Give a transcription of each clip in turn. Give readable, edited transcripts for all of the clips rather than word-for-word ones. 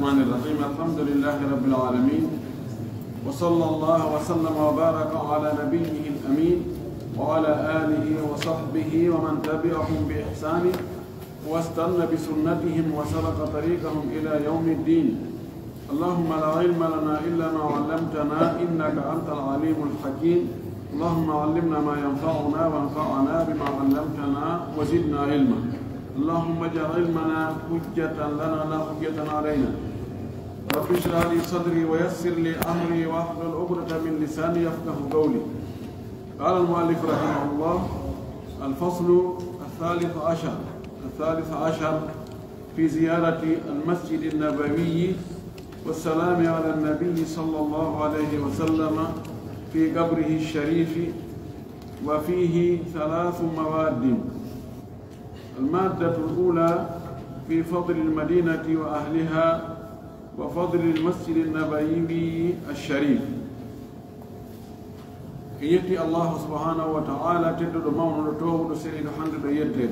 الرحمن الرحيم. الحمد لله رب العالمين، وصلى الله وسلم وبارك على نبيه الأمين وعلى آله وصحبه ومن تبعهم بإحسان واستنى بسنتهم وسلك طريقهم إلى يوم الدين. اللهم لا علم لنا إلا ما علمتنا إنك أنت العليم الحكيم. اللهم علمنا ما ينفعنا وانفعنا بما علمتنا وزدنا علما. اللهم اجعل علمنا حجة لنا لا حجة علينا. رب اشرح لي صدري ويسر لي أمري واحلل عقدة من لساني يفقه قولي. قال المؤلف رحمه الله: الفصل الثالث عشر في زيارة المسجد النبوي والسلام على النبي صلى الله عليه وسلم في قبره الشريف، وفيه 3 مواد. المادة الأولى في فضل المدينة وأهلها وفضل المسجد النبوي الشريف. يتي الله سبحانه وتعالى تدد مون تو سيد حمد يتي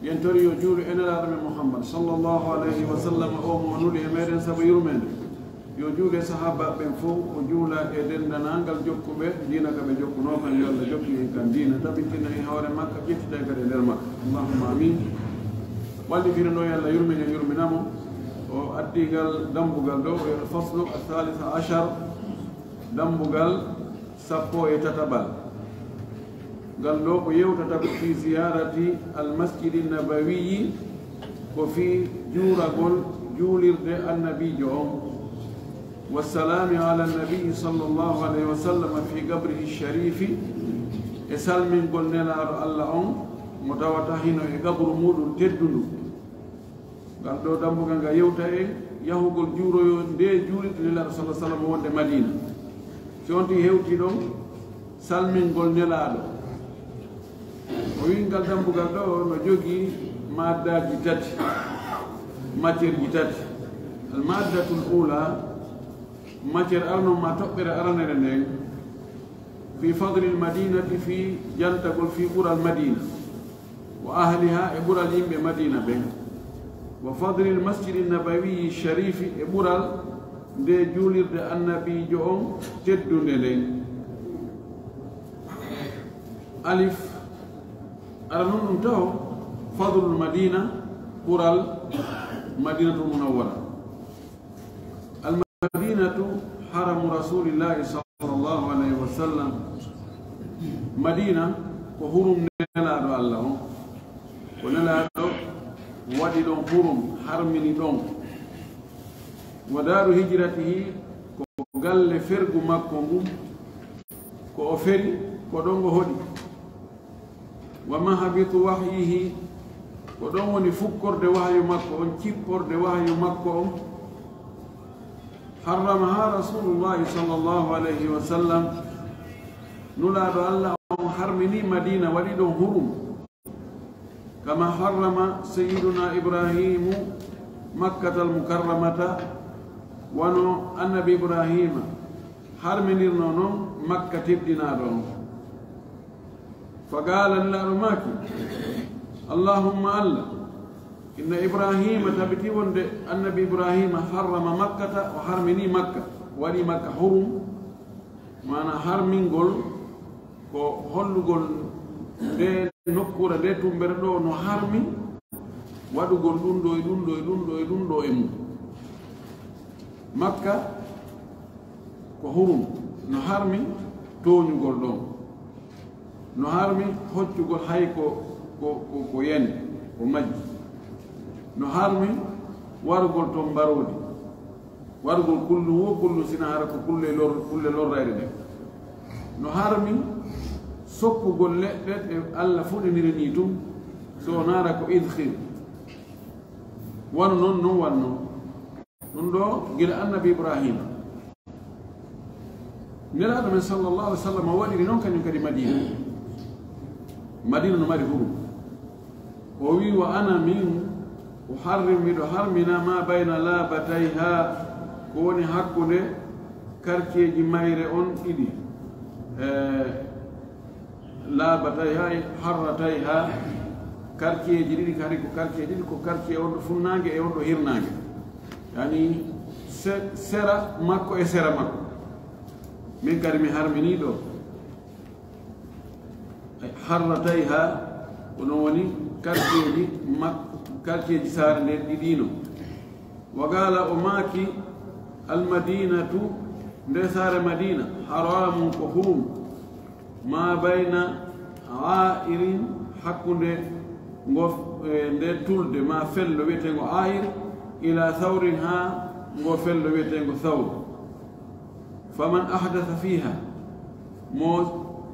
ينتري يجور إن الأرم محمد صلى الله عليه وسلم أو مونول يمرن سبير من يجور صحابة بن فوق وجولا إدن نانغال جوكو به دينا كبه جوكو نوكان يولا جوكي كان دينا تبتنا يهور مكة جيت تاكر الرمك. اللهم آمين. والدي فيرنو يلا يرمنامو وأديغال دمبوغال دو. الفصل 13 دمبوغال سابو يتتبال قال له يوتتب في زيارة المسجد النبوي وفي جولر النبي جوم والسلام على النبي صلى الله عليه وسلم في قبره الشريف. يسال من قلنا الله متواتهين قبر مود تدلو. قال له دمبوغا يوتا يهوغل جورو دي جولر لله صلى الله عليه وسلم ود مدينة سونتي هewti ɗon salmingol nelaɗo o wingal dambugal ɗo no jogii maddaji 3 matiére ji 3. almaddatul ula matiére arno ma toɓɓere aranere nden fi fadli lmadinati fi jantagol fi ɓural madina wa ahliha e ɓural yimɓe madina ɓen wa fadli lmasjidi nabawiyi sharifi e ɓural nde juulirde annabijo on teddunde nden. alif ara non ɗum taw fadlul madina ɓural madinatul munawwara. almadinatu haramu rasulillahi sallllahu alayhi wa sallam. madina ko hurum nelaɗo allah on, ko nelaɗo waɗi ɗon hurum harmini ɗon. ودار هجرته قال فرق مكة كأفري كدونغ هدي ومهبط وحيه كدونغ نفكر دوحي مكة ونكبر دوحي مكة حرمها رسول الله صلى الله عليه وسلم. نلاد الله حرمني مدينة ولد هرم كما حرم سيدنا إبراهيم مكة المكرمة wano annabi ibrahima harminirno noon makka tebɗinaɗo on. fa qala lillaɗo maki allahumma allah inna ibrahima tabiti wonde annabi ibrahima harrama makkata o harmini makka waɗi makka hurum mana harmingol ko hollugol nde nokkure nde tumbere ɗo no harmi waɗugol ɗum ɗo e ɗum ɗo e ɗum ɗo e ɗum ɗo e mum. makka ko hurum no harmi toñugol ɗon, no harmi hoccugol hay ko yende ko majji, no harmi warugol ton mbarodi, warugol kullu wo kullu sina hara ko kulle lorrayde nde, no harmi soppugol leɗɗe ɗe allah fuɗiniri ni tum so nara ko idkhir wano noon non wanno ɗum ɗo gila annabi ibrahima nelaɗo men sallllahu alih w sallam o waɗiri noon kañum kadi madina no mari hurum. o wi wa ana min uharrim miɗo harmina ma bayna labatayha ko woni hakkude quartier ji mayre on ɗiɗi labatayha harratayha quartier ji ɗiɗi kadi ko quartier ɗiɗi ko quartier on ɗo funnangue e on ɗo hirnangue. يعني سرا ماكو e sera makko min kadi mi harmini ɗo harratayha onon woni quartier ji saare nden ɗiɗino wa gala o maaki almadinatu nde saare madina haramun ko hurum ma bayna airin hakkunde nde tulde ma fello wiyetengo air ila thawrin ha ngo fello wiyetengo thawr faman ahdatha fiha mo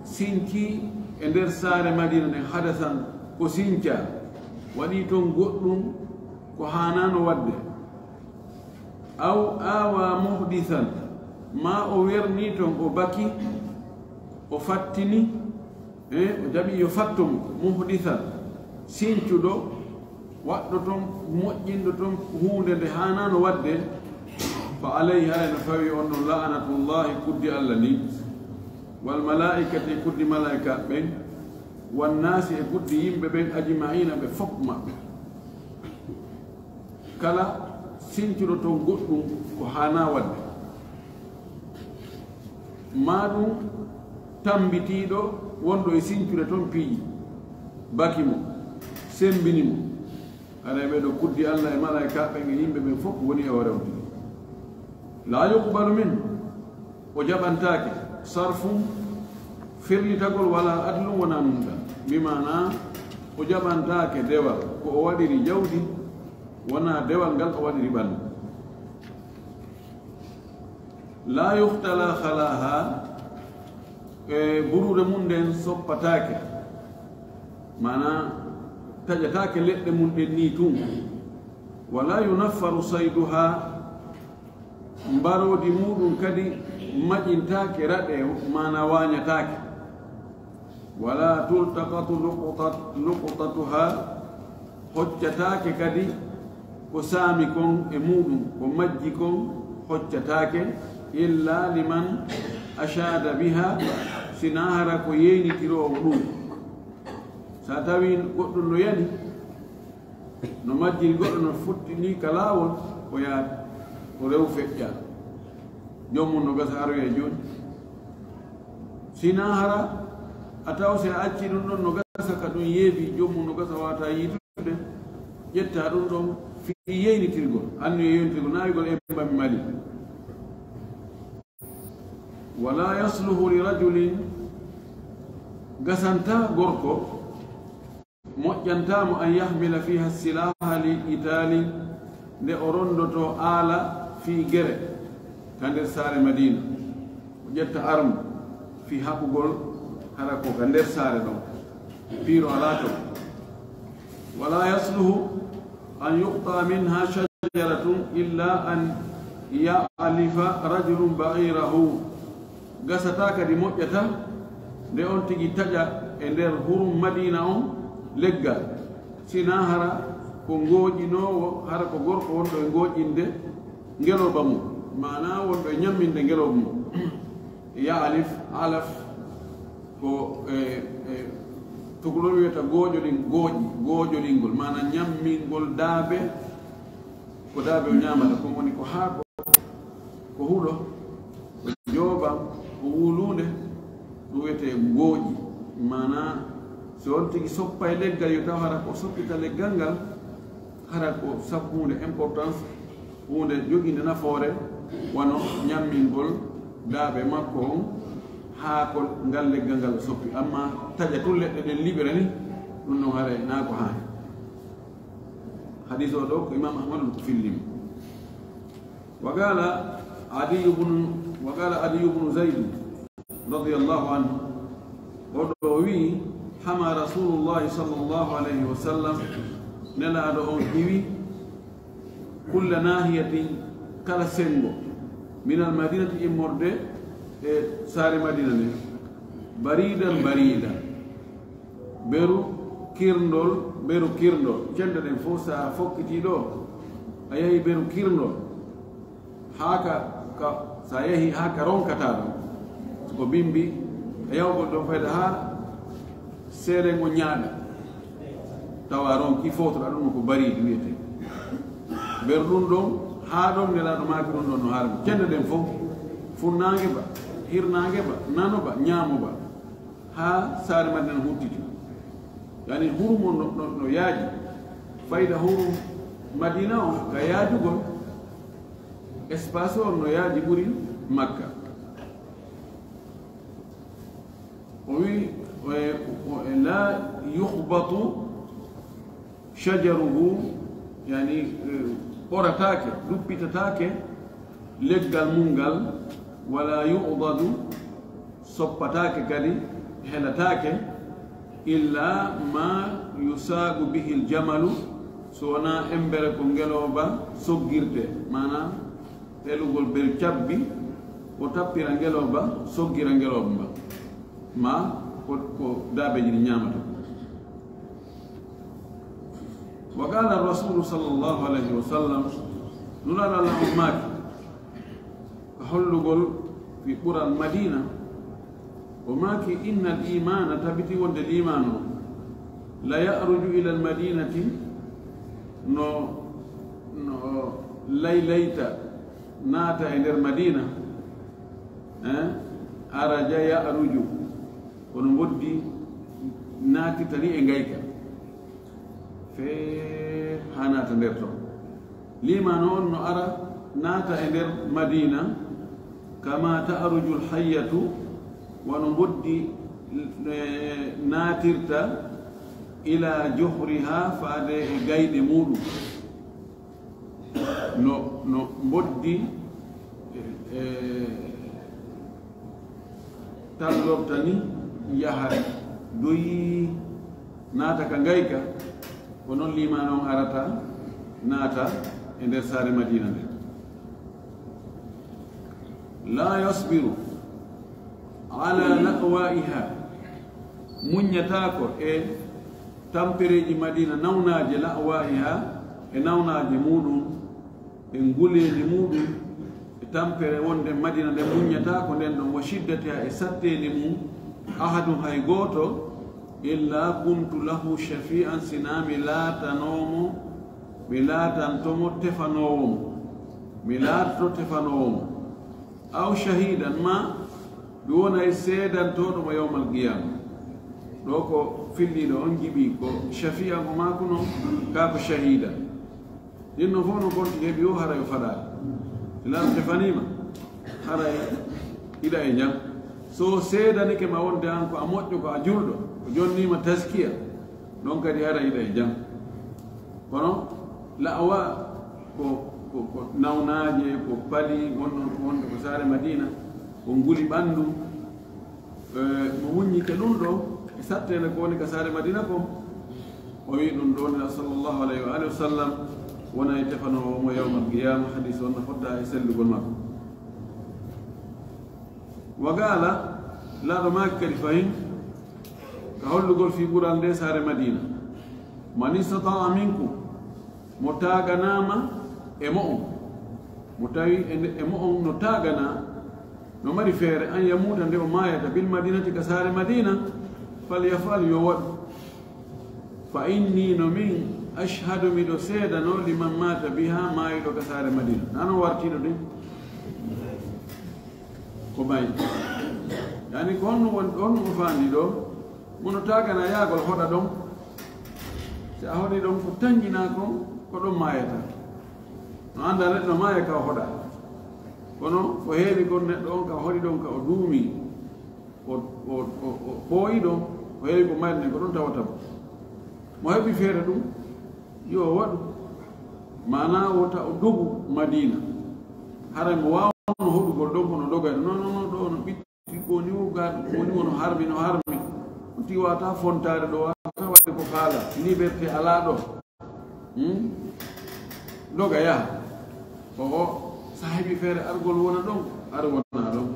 sinki e nder saare madina nden hadasan ko sinca waɗi toon goɗɗum ko hanano wadde aw awa muhdithan ma o werni toon o baki o fattini o jaɓi yo fattomo muhdithan sincuɗo waɗɗo toon moƴƴinɗo toon hunde nde hanano wadde fa alayhi hayno fawi on ɗon la'anatullahi kuddi allah ni wal malaikati e kuddi malaika ɓen wannasi e kuddi yimɓe ɓen ajmaina ɓe fof maɓɓe kala sincuɗo toon goɗɗum ko hana wadde ma ɗum tambitiɗo wonɗo e sincude toon piiji baki mo sembini mo ara ɓeɗo kuddi allah e malaika ɓen e yimɓe ɓen fof woni e o rewde la yuqbalu min o jaɓantake sarfum firlitagol wala adlum wona numta bimana o jaɓantake dewal ko o waɗiri jawdi wona dewal ngal o waɗiri ɓandu la yuhtala khalaha e burude mum nden soppatake mana taƴatake leɗɗe mum ɗen ni tun wala yunaffaru sayduha mbarodi muɗum kadi maƴintake raɗe mana wañatake wala tultaqatu luqtatuha hoccatake kadi ko saami kon e muɗum ko majji kon hoccatake illa liman ashada biha sina hara ko yeynitirowo ɗum sa tawi goɗɗo no yani no majjiri goɗɗo no futtini ka laawol o yaade o rew feƴƴa jommum no gasa aroye joni sina hara a taw se a acci ɗum ɗon no gasa ka ɗum yeebi jommum no gasa wata yiitude ƴetta ɗum ɗon fi yeynitirgol annu e yeynitirgol nawigol e mbami mali wala yasluhu li rajulin gasanta gorko moƴƴantamo an yahmila fiha silaha li itali nde o rondoto aala fi gere ka nder saare madina o ƴetta arme fi haɓugol hara ko ka nder saare ɗon piiro ala to wala yasluhu an yuqta minha shajaratun illa an ya'lifa rajulun ba'irahu gasata kadi moƴƴata nde on tigi taƴa e nder hurum madina on leggal sina hara ko ngooƴinowo hara ko gorko wonɗo e ngooƴinde ngeloba mum mana wonɗo e ñamminde ngeloba mum ya'lif alaf ko tukulol wiyata gooƴolingol mana ñammingol daabe ko daabe o ñamata ko woni ko haako ko huɗo ko joobam ko wulunde ɗum wiyete gooƴi mana so on tigi soppa e leggal yo taw hara ko soppita leggal ngal hara ko sabu hunde importance hunde joguinde nafoore wono ñammingol daabe makko on haa ko ngal leggal ngal soppi amma taƴa tun leɗɗe ɗen liɓere ni ɗum noon hara naa ko haani hadis o ɗo ko imam ahmadu ko fillimi wa qala adiyu bnu zayd radiallahu anhu oɗo wii hama rasulullahi sallllahu alayhi wa sallam nelaɗo on ƴiwi kulla nahiyatin kala sengo min almadinati immorde e saare madina nde baridan beru kirndol cende ɗen fof sa fokkiti ɗo a yahi beru kirndol haka sa yahi haka ronkata ɗon ko bimbi a yawgol ɗon fayda ha seeɗen o ñaaɗa tawa ronki fotoɗa ɗum ko baridi wiyete ber ɗum ɗon haɗon nelaɗo maki ɗum ɗon no harmi kende ɗen fof funnage ba hirnage ba nano ba ñaamo ba ha saare madina huttiti yani hurumo no yaaji fayda hurum madina o ka yaajugol espace on no yaaji ɓuri makka o wi la yuhbatu shajaruhu yani ɓoratake duppitatake leggal mum ngal wala yu'dadu soppatake kadi helatake illa ma yusagu bihi ljamalu so wona embere ko ngeloba soggirte mana telugol bel cabbi o tappira ngeloba soggira ngeloba mba ma ko dabeji ɗi ñamata wa qala rasulu sallllahu alayhi wa sallam nulaɗa allah ummaki ka hollugol fi ɓural madina o maki inna al imana tabiti wonde l'iman o la yaruju ila al madinati no laylayta naata e nder madina araja yaruju kono woddi naatitani e ngayka fe ha naata nder ton liman on no ara naata e nder madina kama ta'ruju alhayyatu wono woddi naatirta ila juhriha faade e gayɗe muɗum no boddi tallorta ni yaha doyi naata ka ngayka ko noon liman on arata naata e nder saare madina nde la yasbiru ala naqwa'iha muññatako e tampereji madina nawnaje la'wa'iha e nawnaje muɗum e nguleji muɗum e tampere wonde madina nde muññatako nden ɗon wa shiddatiha e sattedi mum ahadum hay goto illa kuntu lahu shafi'an sina mi laatanomo mi laatantomo tefanowomo mi laatoto tefanowomo aw shahidan ma mi wonay seedantoɗomo yawmal qiyama ɗo ko filliɗo on jiɓi ko shafi'a ko makuno ka ko shahida ɗinno fof no gonti heeɓi o haray o faɗaɗo silam tefanima haray iɗa e jam so seedanike ma wonde an ko a moƴƴo ko a julɗo o jonnima taskiya ɗon kadi hara iɗa e jam kono la'wa ko nawnaje ko pali gonɗon ko wonde ko saare madina ko nguli ɓanndu mo muññike ɗum ɗo e sattede ko woni ka saare madina ko o wi ɗum ɗo nela sallllahu alayhi wa alihi wa sallam wona e tefanowomo yawma alqiyama hadis on no fodda e sellugol makko wa gaala laaɗo maaki kadi fayin ka hollugol fi ɓural nde saare madina man istataa minkum mo taaganama e mo on mo tawi e mo on no taagana no mari feere an yamuta nde o maayata bil madinati ka saare madina falyafal yo waɗu fa inni no min ashhadu miɗo seedano liman mata biha maayiɗo ka saare madina nano wartiɗo de ko bayi yani ko honno o faandi ɗo mono tagana yaagol hoɗa ɗon si a hoɗi ɗon ko tanjina ko ɗon maayata no annda neɗɗo maaya ka o hoɗa kono ko heewi gon neɗɗo on ka hoɗi ɗon ka o duumi o ɓooyi ɗon ko heewi ko mayde nden ko ɗon tawata mo heɓi feere ɗum yo waɗu mana wota o dogu madina haray mo wawno hoɗugol ɗon kono dogayno non ɗo no ɓitti koni woni wono harmi no harmi ti wata fontare ɗo wata waɗde ko kaala liberté ala ɗo doga yaha o sa heɓi feere argol wona ɗon ara wona ɗon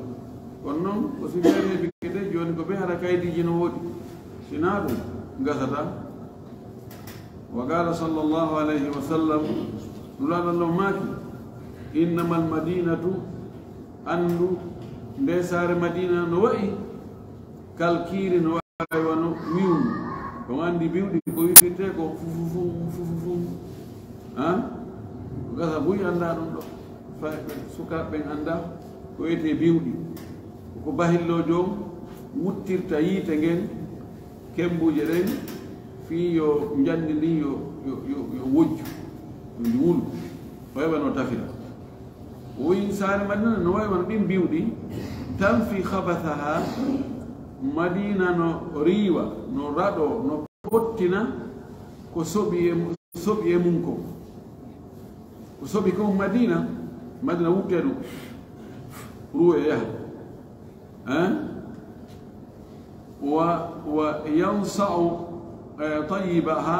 kono noon ko si feere heɓi kede joni ko ɓe hara kaydiji no woɗi sina ɗum gasata wa qala sallllahu alayhi wa sallam nulaɗallo maaki innama almadinatu andu nde saare madina no wayi kalkiiri no wawi wano wiwndu ko andi biwɗi ko wiwirte ko fufufu ha gasa buy anda ɗum ɗo sukaɓeɓen anda ko wiyete biwɗi ko bahillo jom wuttirta yiite ngen kembuje ɗen fi yo jandi ndin yo wojju ndi wulu o heɓa no tafira o wi saare madina no wawi wona ɗin biwɗi tan fi habathaha madina no riiwa no raɗo no pottina ko soɓi e mum ko soɓi ko madina wutte ɗum ruwa yaha wa yansau tayibaha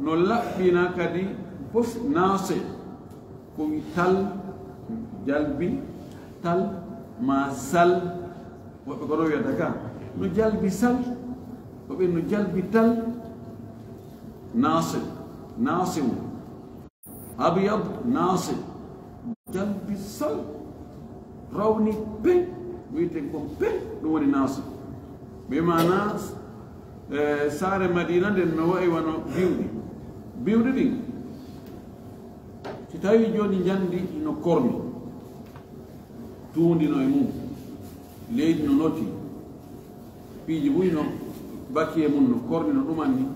no laɓɓina kadi fof naase ko tal jalbi tal ma sal woɓɓe ko ɗo wiyata ka no jalbi sal woɓɓe no jalbi tal nasim abyad nasim jalbi sal rawni pen wiyeten kon pen ɗum woni nasim ɓe mana saare madina nden no wayi wano biwɗi ɗin si tawi joni jandi no korni tuundino e mum leydi no noti piiji buyno bakki e mum no korni no ɗuman ni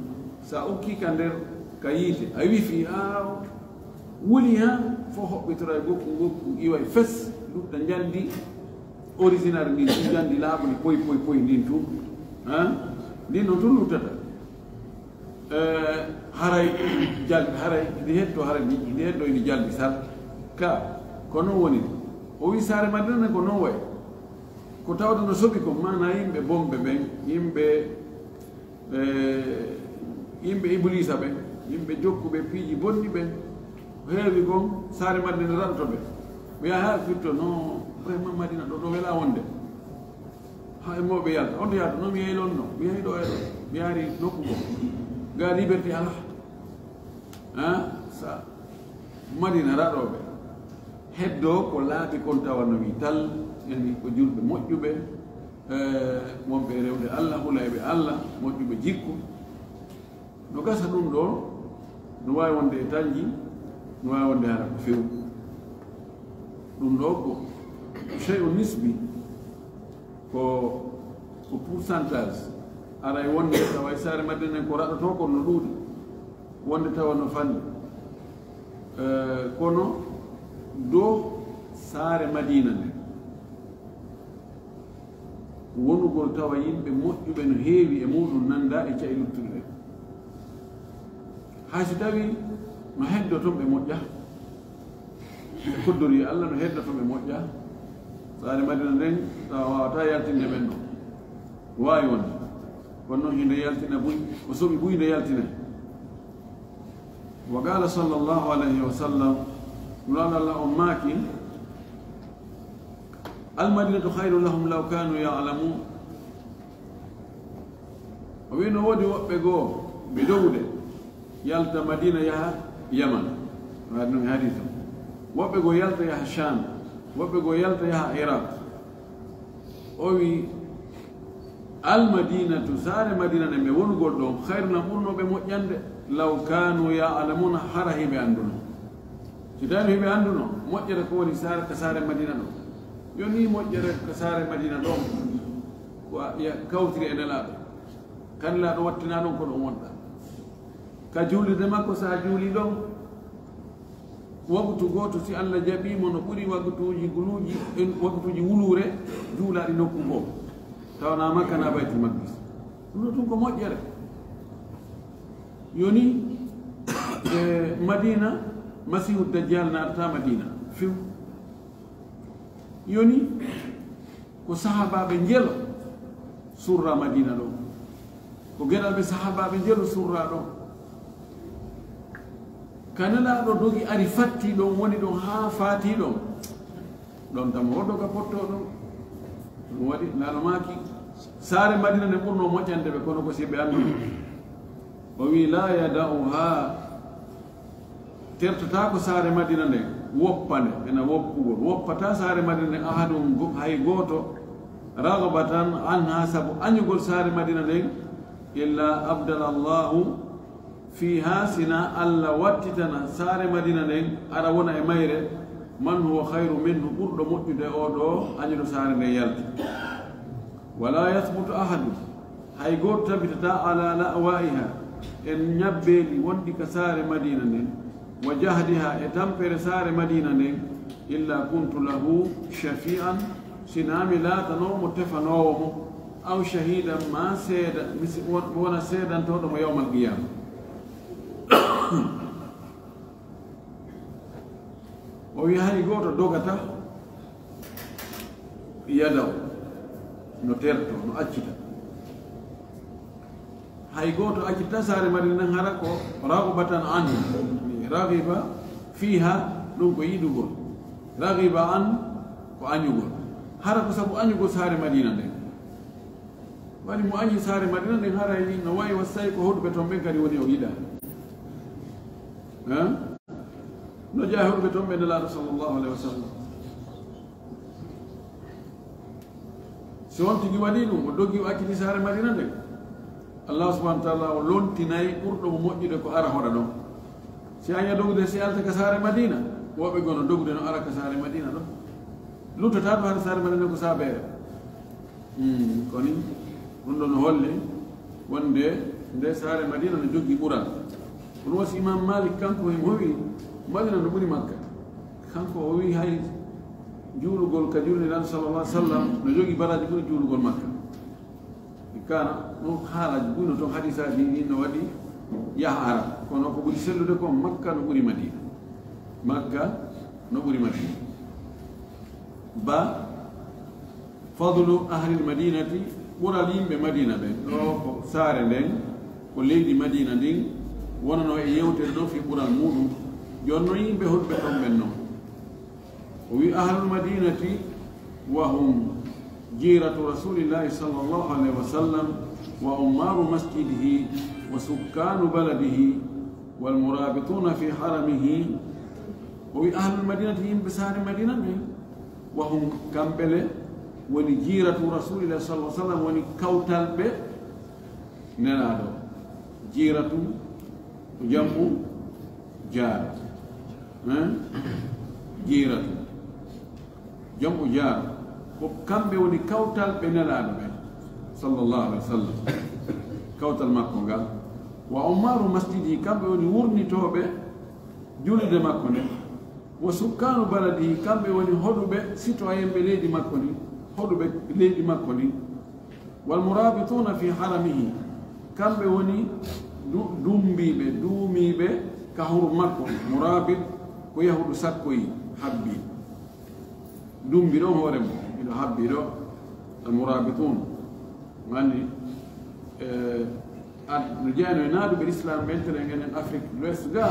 sa ukki ka nder ka yiite a wifi a wuli ha fo hoɓɓitora e gokku iwa e fes ɗuɗɗa jandi original ndin tu jandi laaɓoli poy ndin tu ndin noon tun luttata haray jalbi haray ndi hetto haray ndi hetto eni jalbi sar ka ko noon woni o wi saare madina ko noon way ko tawde no soɓi ko mana yimɓe bomɓe ɓen yimɓe iblisa ɓen yimɓe jokkuɓe piiji bonni ɓen heewi gon saare madina ranto ɓe ɓeya ha firto no vraiment madina ɗo wela wonde ha e moɓe yalta on yalta no mi yeylon no mi yeyi ɗo e ɗo mi yaari nokku go ga liberté ala sa madina raɗoɓe heddo ko laaɓi kon tawano wi tal yani ko julɓe moƴƴuɓe wonɓe rewde allah hulayɓe allah moƴƴuɓe jikku no gasa ɗum ɗo no wawi wonde e tanji no wawi wonde hara ko few ɗum ɗo ko chey o nisbi ko pourcentage ara e wonde tawa e saare madina ko raɗoto kon no ɗuuɗi wonde tawa no fanni kono dow saare madina nde wonugol tawa yimɓe moƴƴuɓe no heewi e muɗum nanda e cahi luttuɓe hay so tawi no heddo toon ɓe moƴƴa ɓe koddori allah no heddo toon ɓe moƴƴa saare madina nden tawa wawata yaltinde ɓen ɗo wawi wonde kono noon hinde yaltina buy o soɓi buy nde yaltina wa qala sallllahu alayhi wa sallam nulaɗo allah on maaki almadinatu hayru lahum law kanu yalamun o wi no woodi woɓɓe goo ɓe dowde yalta madina yaha yaman waɗi ɗum e hadise woɓɓe goo yalta yaha cham woɓɓe goo yalta yaha iraq o wi almadinatu saare madina nde ɓe wonugol ɗon hayru lahum ɓurnoɓe moƴƴande law kanu yalamuna hara hiɓe annduno si tawi hiɓe annduno moƴƴere ko woni ka saare madina ɗo yoni moƴƴere ka saare madina ɗon ko kawtiri e nelaɗo kanelaɗo wattina ɗon ko ɗon wonɗa ka juulirde makko sa juuli ɗon waktu goto si allah jaɓimo no ɓuuri waktuji guluji waktuji wulure juulaɗi nokku ngo tawana makka na baytul maqdis ɗum ɗo tun ko moƴƴere yoni madina masihu dajjal naatata madina few yoni ko sahabaɓe jelo surra madina ɗo ko geɗalɓe sahabaɓe jelo surra ɗo kanelaɗo dogi ari fatti ɗon woni ɗon ha faati ɗon ɗon tamo woddoga potto ɗon ɗum waɗi laalo maki saare madina nde ɓurno moƴƴande ɓe kono ko si ɓe andu o wi la yada'uha tertata ko saare madina nde woppande ena woppugol woppata saare madina nde ahadum hay gooto ragbatan anha sabu añugol saare madina nden illa abdala llahu فيها سنا ألا واتتنا سار مدينة نين أرونا إمير من هو خير منه برد مجد أودو أجل سار نيالت ولا يثبت أحد هاي قول تبتتا على لأوائها إن يبالي وندي كسار مدينة نين وجهدها إتمبر سار مدينة نين إلا كنت له شفيعا سنامي لا تنوم تفنوم أو شهيدا ما سيدا وانا سيدا تودم يوم القيامة ويهاي قول دوغتا يدو نترتو نأجتا هاي قول أجتا سار مدينة هرقو رغبة عنه رغبة فيها نوكو يدو رغب عن وأنيقول هذا كسب أنيقول سار مدينة دين وأني مؤني سار مدينة دين هذا يجي نواي وسايق هود بتوم بكري وني وجدا ها نجاه هود بتوم بين الله صلى الله عليه وسلم سوون تيجي ودينو ودوجي وأكيد سار مدينة دين الله سبحانه وتعالى ولون تناي أردو موجود كو أرى هذا دون سيانيا دوغ ده سيالت كسار مدينة woɓe gono dogde no ara ka saare madina ɗo luttata ɗo hade saare madina ko saabere koni ɗum ɗon holle wonde nde saare madina no joggi ɓural ɗum wasi imam malik kanko himo wi madina no ɓuri makka kanko o wi hay juulugol ka julniɗan sallallah sallam no jogui baraji ɓuri juulugol makka kana ɗum haalaji ɓuyno toon hadisaji ɗin no waɗi yaha ara kono ko ɓuri sellude ko makka no ɓuri madina مكة نقول مدينة با فضل أهل المدينة ورالين بمدينة بين لو سار لين وليدي مدينة دين وننو يوتر في قرى المودو يونوين بهود بهم منهم وي أهل المدينة وهم جيرة رسول الله صلى الله عليه وسلم وعمار مسجده وسكان بلده والمرابطون في حرمه وي أهل المدينة هم بسار المدينة وهم كمبلة ونجيرة رسول الله صلى الله عليه وسلم ونكوتل به ننادو جيرة جمع جار جيرة جمع جار وكمبة ونكوتل به ننادو صلى الله عليه وسلم كوتل مكة وعمار مسجده كمبة ونورني توبة جولد مكة وسكان بلده كم بيوني هدوب سيتوين بليدي مكوني هدوب بليدي مكوني والمرابطون في حرمه كم بيوني دومي بي كهور مكون مرابط ويهود سكوي حبي دومي دون هورم إلى حبي دو المرابطون ماني رجعنا ينادوا بالإسلام بنتنا إن أفريقيا لوسجا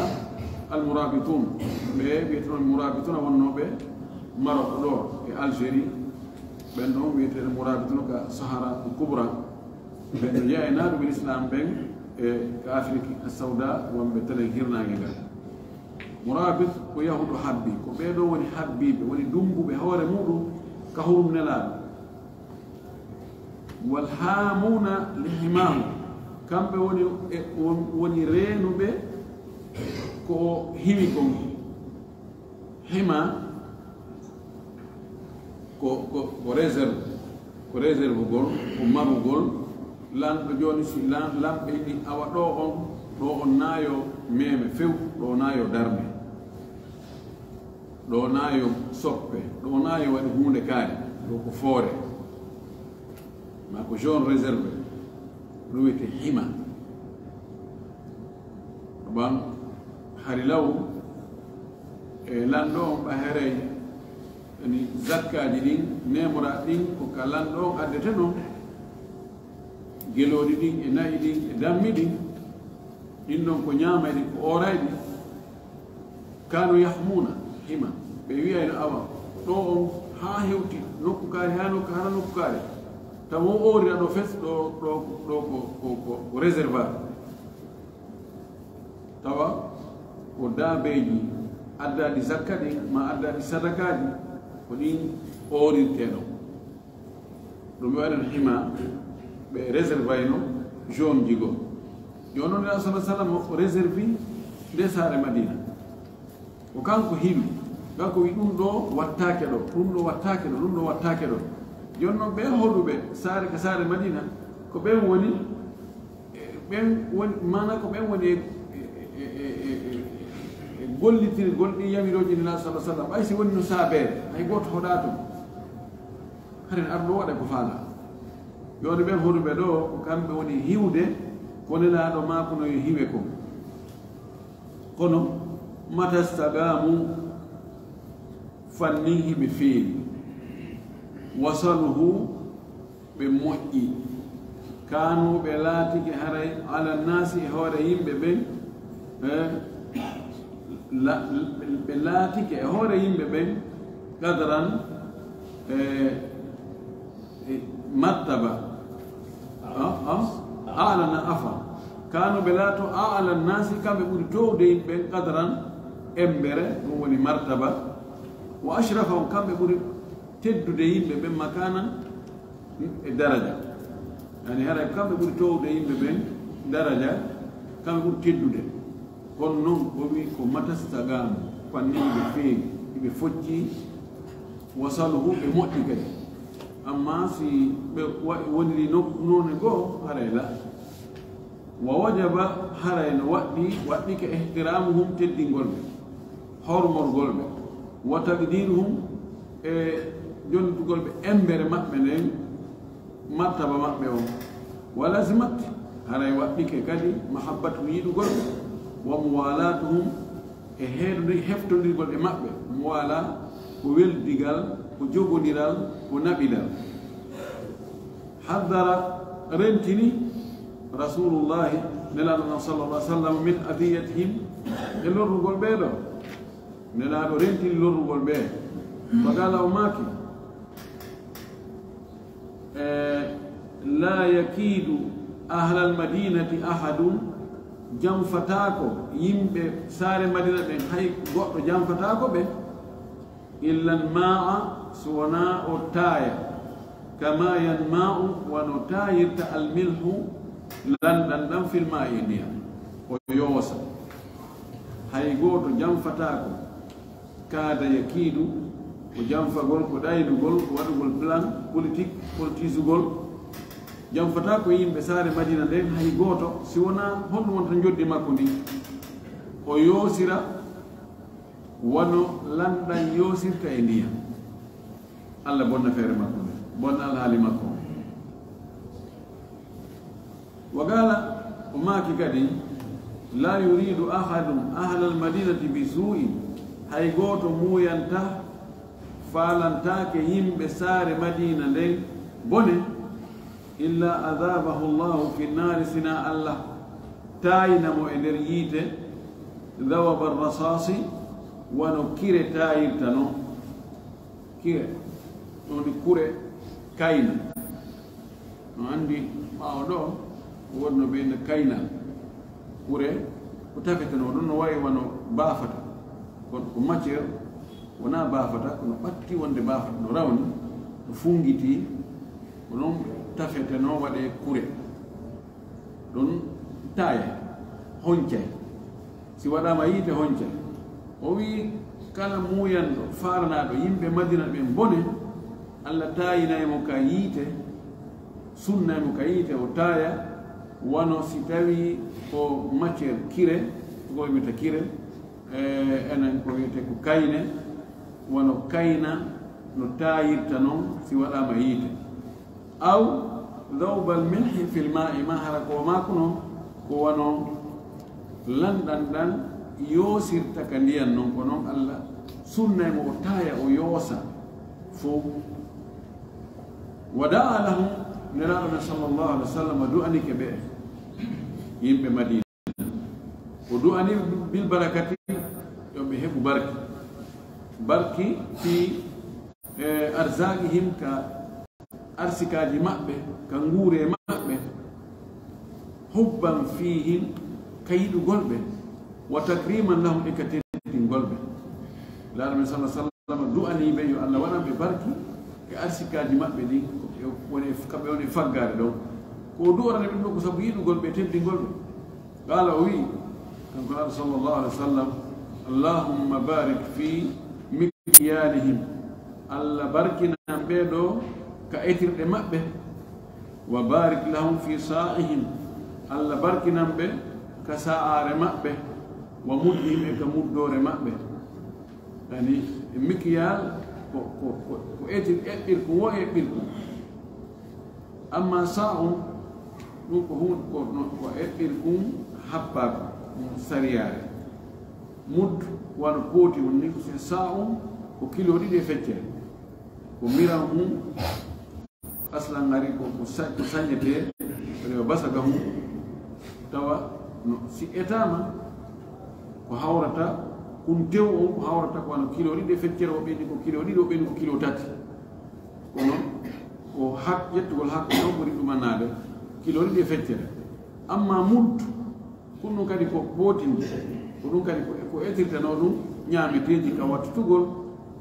المرابطون بيتون المرابطون والنوبة مروك دور الجيري بينهم بيتون المرابطون كصحراء الكبرى بين جاي نادو بالإسلام بين كأفريقيا السوداء وبتلين هيرنا جدا مرابط ويهود حبي كبيدو وني حبيب وني دمبو بهور مودو كهور من الآن والهامون لحماه كم وني رينو به ko himi ko hima ko réserve gol ko maru gol lan do joni si lan be ni awa do on nayo meme few do nayo darme do nayo soppe do nayo wadi hunde kaade do ko foore ma ko jaune réserve ruwete hima ban harilaw lando bahere ni zakkaji din nemora din ko kalando addete non gelodi din e nayi din e dammi din non ko nyamaydi ko oraydi kanu yahmuna hima be wiya awa do on ha hewti nokku kaari ha nokku hana nokku kaari taw o ori do fes do ko réservoir tawa ko daabeji addadi zakkadi ma addadi sadakaji ko ɗin orirteɗo ɗum ɓe waɗan hima ɓe réserve no jaune jigo yonon la sallallahu alaihi wasallam o réservi de sare madina o kanko himi kanko wi ɗum ɗo wattake ɗo ɗum ɗo wattake ɗo ɗum ɗo wattake ɗo jonnon ɓe hoɗuɓe sare ka sare madina ko ɓen woni mana ko ɓen woni gollitiri golɗi yamiroji nela sa sallam ɓay si woni no saabere hay goto hoɗa tum haren arɗo waɗa ko faala yode ɓen hoɗuɓe ɗo ko kamɓe woni hiwde ko nelaɗo mako no yo hiwe ko kono matastagamu fannin hiɓe feewi wasaluhu ɓe moƴƴi kanu ɓe laatike haray ala nasi e hoore yimɓe ɓen ɓe laatike e hoore yimɓe ɓen qadran martaba alana afa kanu ɓe laato ala nasi kamɓe ɓuri towde yimɓe ɓen qadran embere ɗum woni martaba wa ashrafa on kamɓe ɓuri teddude yimɓe ɓen makanan e daraja yani haray kamɓe ɓuri towde yimɓe ɓen daraja kamɓe ɓuri teddude kono noon o wi ko matastagamu fanni ɓe feewi ɓe focci wasaluhu ɓe moƴƴi kadi amma si ɓe woniri none goo haray la wa wajaba haray no waɗɗike ihtiramuhum teddingol ɓe hormorgol ɓe wa taqdiruhum e jondugol ɓe embere maɓɓe nden martaba maɓɓe o wa lazimat haray waɗɗike kadi mahabbatu yiɗugol wa muwalatuhum e heftodirgol e maɓɓe muwala ko weldigal ko jogodiral ko naɓidal haddara rentini rasulullahi nelaɗo sallallah sallam min adiyatihim e lorrugol ɓee ɗo nelaɗo rentini lorrugol ɓee fagala o maaki la yakiidu ahla almadinati ahadun janfatako yimɓe saare madina ɓen hay goɗɗo janfatako ɓe illa almaa so wona o taaya kama yanma'u wano taayirta almilhu lanɗan ɗan filma e ndiyam o yoosa hay gooto janfatako kaada yakiidu ko janfagol ko ɗaynugol ko waɗugol plan politisugol janfata ko yimɓe saare madina nden hay gooto si wona honɗum wonta joddi makko ndi o yoosira wano lanɗan yoosirta e ndiyam allah bonna feere makko nde bonna alhaali makko wa gala o maaki kadi la yuridu ahadum ahla almadinati bi suu'in hay gooto muuyanta faalantake yimɓe saare madina nden bone illa adabahu llahu fi nnari sina allah taayinamo e nder yiite dawaba rasasi wano kire taayirta no kire ɗoni kure kayna no anndi ɓaawo ɗo wonno ɓeyde kaynal kure ko tafeteno ɗum no wayi wano baafata kono ko matiére wona baafata kono ɓatti wonde baafata no rawni no fungiti ko noon tafete no waɗe kure ɗon taaya honcay si waɗama yiite honcay o wi kala muyanɗo faranaɗo yimɓe madina ɓen bone allah taayinaymo ka yiite sunnaymo ka yiite o taaya wano si tawi ko matiére kire ko wiyete kire enen ko wiyete ko kayne wono kayna no taayirta noon si waɗama yiite aw dawbal milhi fil ma'i ma hara ko makuno ko wono lanɗan ɗan yoosirta ka ndiyan noon ko noon allah sunnaymo o taaya o yoosa fof wada'a lahum nelaɗo men sallllahu alih wa sallam du'anike ɓe yimɓe madina o du'ani bil barakati yoɓe heɓu barki barki fi arzaqihim ka arsikaji maɓɓe ka nguure maɓɓe hubban fihim ka yiɗugol ɓe wa takriman lahum e ka teddingol ɓe laaɗo men sallah sallam du'aniɓe yo allah waɗanɓe barki e arsikaji maɓɓe ɗi kamɓe woni faggare ɗon ko du'orane ɓe ɗo ko sabu yiɗugol ɓe teddingol ɓe قال وي كان قال صلى الله عليه وسلم اللهم بارك في مكيالهم الله باركنا بيدو كأتر دمأبه وبارك لهم في سائهم الله باركنا به كساء رمأبه ومدهم كمدو رمأبه يعني مكيال ko etir eɓɓir ko wo eɓɓir ko amma sa'um ɗum ko hunde ko eɓɓir ɗum happaka sariyare muddu wano kooti on ni so sa'um ko kilo ɗiɗi e feccere ko miran mum aslan ngari ko sañete rewa basaga mum tawa no si etama ko hawrata ɗum tew on ko hawrata ko wano kilo ɗiɗi e feccere o ɓenni ko kilo ɗiɗi o ɓenni ko kilo tati kono ko ƴettugol hakko ɗon ɓuri ɗumannade kilo ɗiɗi e feccere amma muddu ɗum ɗum kadi ko ɓootinde ko ɗum kadi ko etirtano ɗum ñaameteji ka wattutugol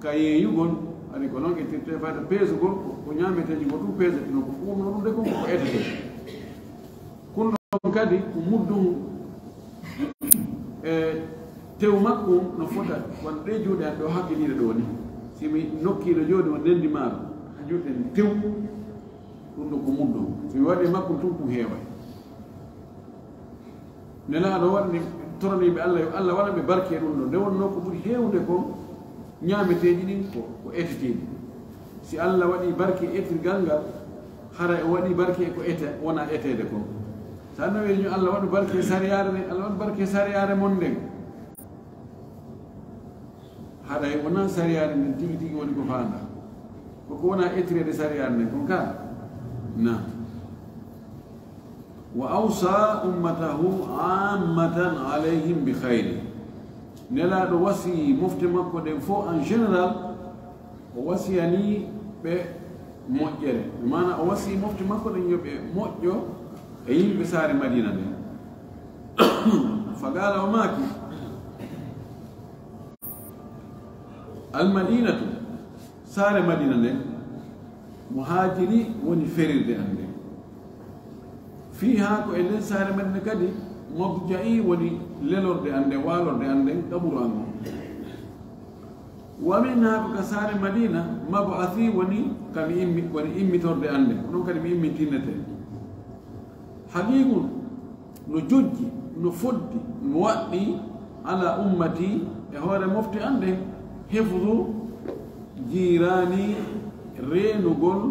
ka yeeyugol ani ko noon ettirte fayda peesugol ko ñaameteji ko ɗum peesetino ko ɓurno ɗum de kon ko etete kun ɗon kadi ko muddu tew makko no fota won ɗe juuɗe an ɗo hakkiliɗe ɗo ni simi nokkiɗo jooɗi o ndendi maaro ha juuɗe tew ɗum ɗo ko muddu somi waɗi makko tun ɗum heeway nelaɗo waɗni toraniɓe allah yo allah waɗaɓe barke ɗum ɗo nde wonno ko ɓuri heewde ko ñaameteji ɗin ko eteteɗi si allah waɗi barke etirgal ngal hara e waɗi barke ko ete wona etede kon sa nawi ñu allah waɗu barke sariyare nde allah waɗu barke sariyare mon nden haɗa e wona sariyare nden tigi tigi woni ko faanda koko wona etirede sariyare nden kon ka na wa awsa ummatahu ammatan alayhim bi khayri nelaɗo wasi mofte makko ɗen fof en général o wasiyani ɓe moƴƴere mana o wasi mofte makko ɗen yo ɓe moƴƴo e yimɓe saare madina nden fagala o maaki almadinatu saare madina nden muhajiri woni ferirde an nden fiha ko e nden saare madina kadi mabja'i woni lelorde an nden waalorde an nden kaɓuru an on wamin ha ko ka saare madina mabathi woni kami woni immitorde an nden ko ɗon kadi mi immintinnete haqiqun no jojji no foddi no waɗɗi ala ummati e hoore mofti an nden hefdu jirani reenugol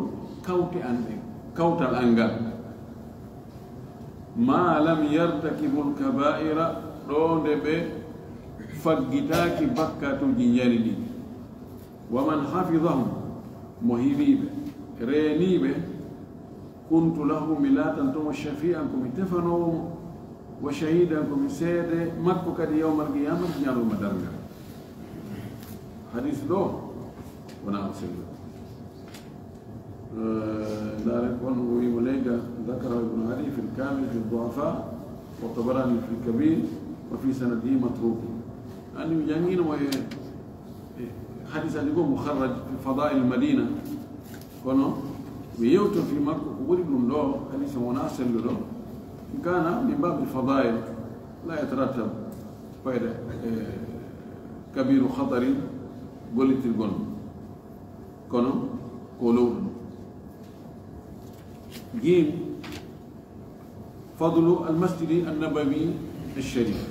kawte an ɗen kawtal an ngal ma lam yartakibu lkabaira ɗo nde ɓe faggitaki bakkatuji jari ɗi waman hafidahum mo hiɓiɓe reeniɓe kuntu lahu mi latantomo shafi'an komi tefanowomo wa shahidan komi seede makko kadi yawmal qiyamati ñaluma dargal حديث دو ونعم سيده ذلك وانه وليجا ذكره ابن علي في الكامل في الضعفاء والطبراني في الكبير وفي سنده متروك أنه يجنين حديث أن يكون مخرج في فضائل المدينة كونه ويوتو في مكة وقرب من له حديث مناسل له كان من باب الفضائل لا يترتب فائدة كبير خطر قلت القلب كونو قولوا جيم فضل المسجد النبوي الشريف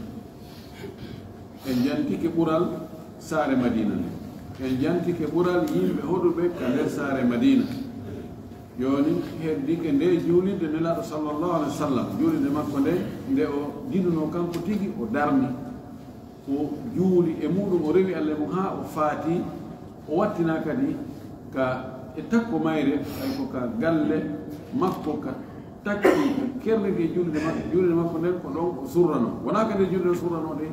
en janti ke ɓural saare madina nde en janti ke ɓural yimɓe hoɗuɓe ka nder saare madina joni heddike nde juulide nelaɗo sallllahu alih wa sallam juulide makko nde nde o dinuno kanko tigi o darni o juuli e muɗum o rewi allah mum ha o faati o wattina kadi ka e takko mayre ay ko ka galle makko ka takki ka kerlidi juulide makko nden ko ɗon o surrano wona ka nde juulide o surrano de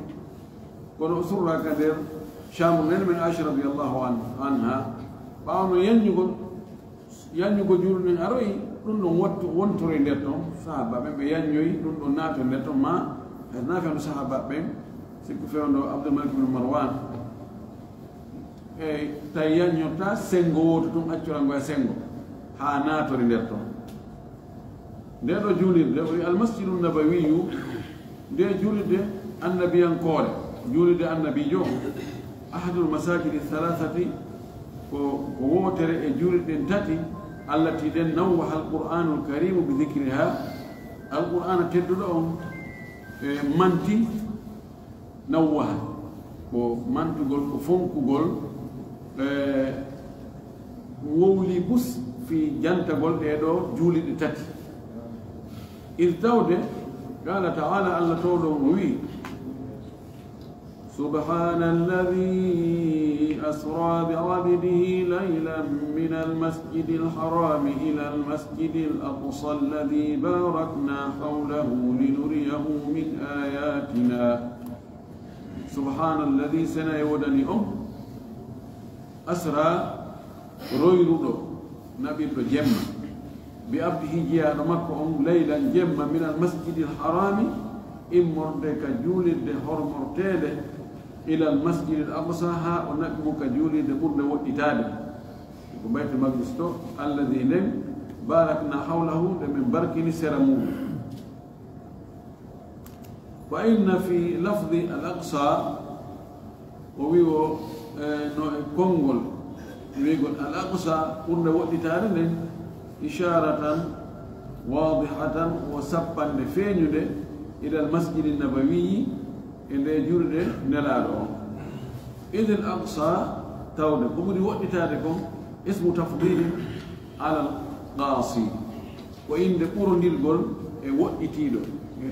kono o surra ka nder chambre nen men aicha radiallahu anha ɓawno yanñugo juulde nden aroyi ɗum ɗon wontore nder ton sahabaɓe ɓe yanñoyi ɗum ɗon naato nder ton ma hay naafeno sahabaɓe sikku fewndo Abdulmalik ibn Marwan e tawi yanñorta sengo woto tum accurango e sengo ha naatori nder ton nde ɗo juulirde o wi almasjidu nabawiyu de julde annabiyan kore julde annabi jo ahadul masajid thalathati ko wotere e julde tati allati den nawwaha alqur'anul karim bi dhikriha alqur'ana teddudo on manti nawwaha ko mantugol ko fonkugol wowli bus fi jantagol ɗeɗo juuliɗe tati إذ تود قال تعالى ألا تودوا وي سبحان الذي أسرى بعبده ليلا من المسجد الحرام إلى المسجد الأقصى الذي باركنا حوله لنريه من آياتنا سبحان الذي سنيودني أسرى رويرو نبي بجمع بأبده جيان مكة ليلا جمع من المسجد الحرام إمر كجولد هرمرتاد إلى المسجد الأقصى ها ونكم كجولد برد وإتاد وبيت المقدس الذي لم باركنا حوله من بركن سرمون وإن في لفظ الأقصى ويو كونغول ويقول الأقصى برد وإتاد إشارة واضحة وسبا لفينيود إلى المسجد النبوي اللي يجرد نلالو إذ الأقصى تود بمري وقتاتكم اسم تفضيل على القاصي وإن دقور نلقل وقتيدو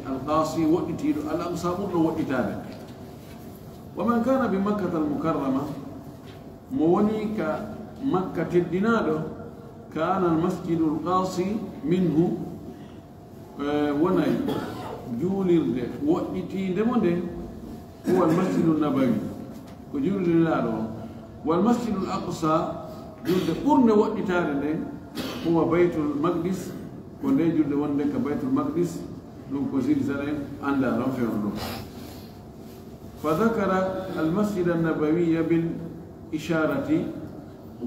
القاصي وقتيدو الأقصى برضو وقتاتك ومن كان بمكة المكرمة موني كمكة الدينادو كان المسجد القاصي منه وناي جوليرد وإتي دمونde هو المسجد النبوي وجوليرد لالو والمسجد الأقصى جولد قرن وإتارد هو بيت المقدس وني جولد وندك بيت المقدس لو كوزيل زلين عند رفع فذكر المسجد النبوي بالإشارة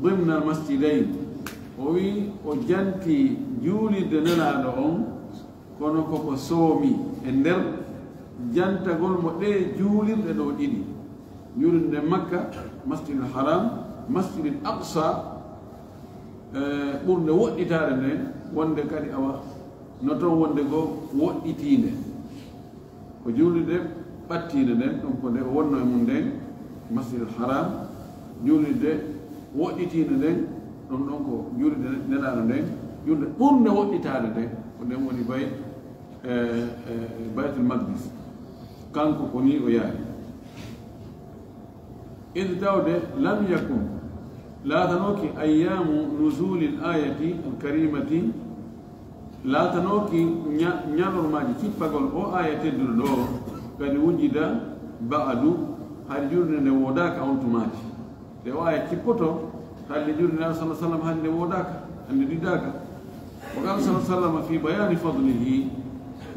ضمن المسجدين وي وجنتي جولي دنانا لهم كونو كوكو سومي اندر جانتا غول مودي جولي دنو ديدي جولي مكة مسجد الحرام مسجد الأقصى بورن ودي تارن وند كادي اوا نوتو وند غو ودي تينه وجولي دي باتينه دن دونك دي wonno mun den مسجد الحرام جولي دي ودي تينه دن ɗum ɗon ko juulde nelaɗo nden julde ɓurde woɗɗitade nde ko nden woni bay baytul maqdis kanko ko ni o yaari id tawde lam yakun laatanoki ayyamu nusuli l ayati alkarimati laatanoki ñalormaji cippagol o aya tedduɗo ɗo kadi wujida ba'adu hay julde nde wodaka on tumati nde o aya cippoto قال جل النبي صلى الله عليه وسلم هل وذاك أن ذاك وقال صلى الله عليه وسلم في بيان فضله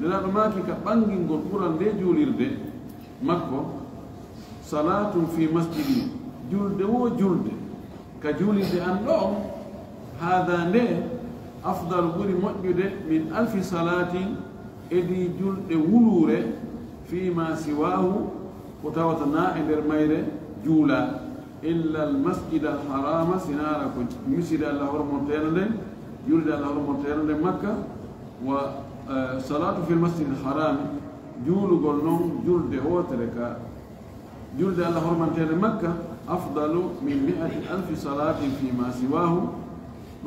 لأن ماكي كبانجين قرآن دي جولير دي مكو صلاة في مسجد جلد وجلد كجولير دي أن لهم هذا نه أفضل قري مؤجد من 1000 صلاة إدي جلد ولور فيما سواه وتوتنا إدر مير جولا إلا المسجد الحرام سنارك مسجد الله ورمتين جلد الله ورمتين مكة وصلاة في المسجد الحرام جول قلنهم جلد وترك جلد الله ورمتين مكة أفضل من 100,000 صلاة فيما سواه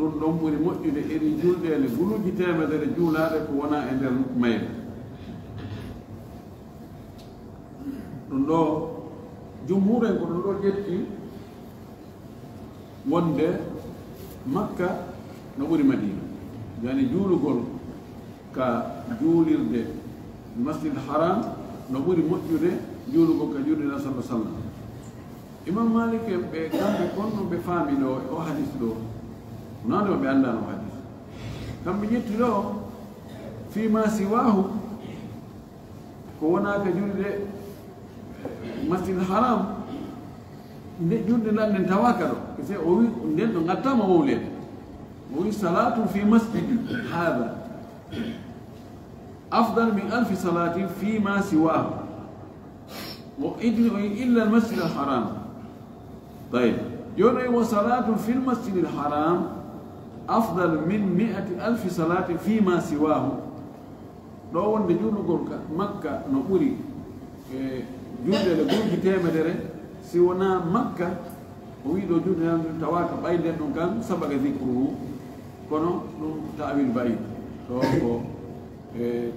رندم ولمؤيد إلي جلد لقلو جتامة لجول هذا كونا عند الميل رندو جمهور يقول رندو جتي wonde makka no ɓuri madina yani juulugol ka juulirde masjid haram no ɓuri moƴƴude juulugol ka juulde nabi sallallahu alaihi wasallam imam malik ɓe kamɓe konno ɓe faami ɗo o hadis ɗo nande ɓe andano hadis kamɓe ƴetti ɗo fima siwahu ko wona ka juulde masjid haram nde julde lan nden tawaka ɗo se o wi nden ɗo gattama wowlede o wi salatu fi masjidi hada أفضل من 1000 صلاة فيما سواه إلا المسجد الحرام. طيب يوني وصلاة في المسجد الحرام أفضل من 100,000 صلاة فيما سواه. لو وند جولو مكة نقولي جولة لجول تيمدري سونا مكة ويدو جولة تواك بايدن كان سبق ذكره كونو تأويل بايد تو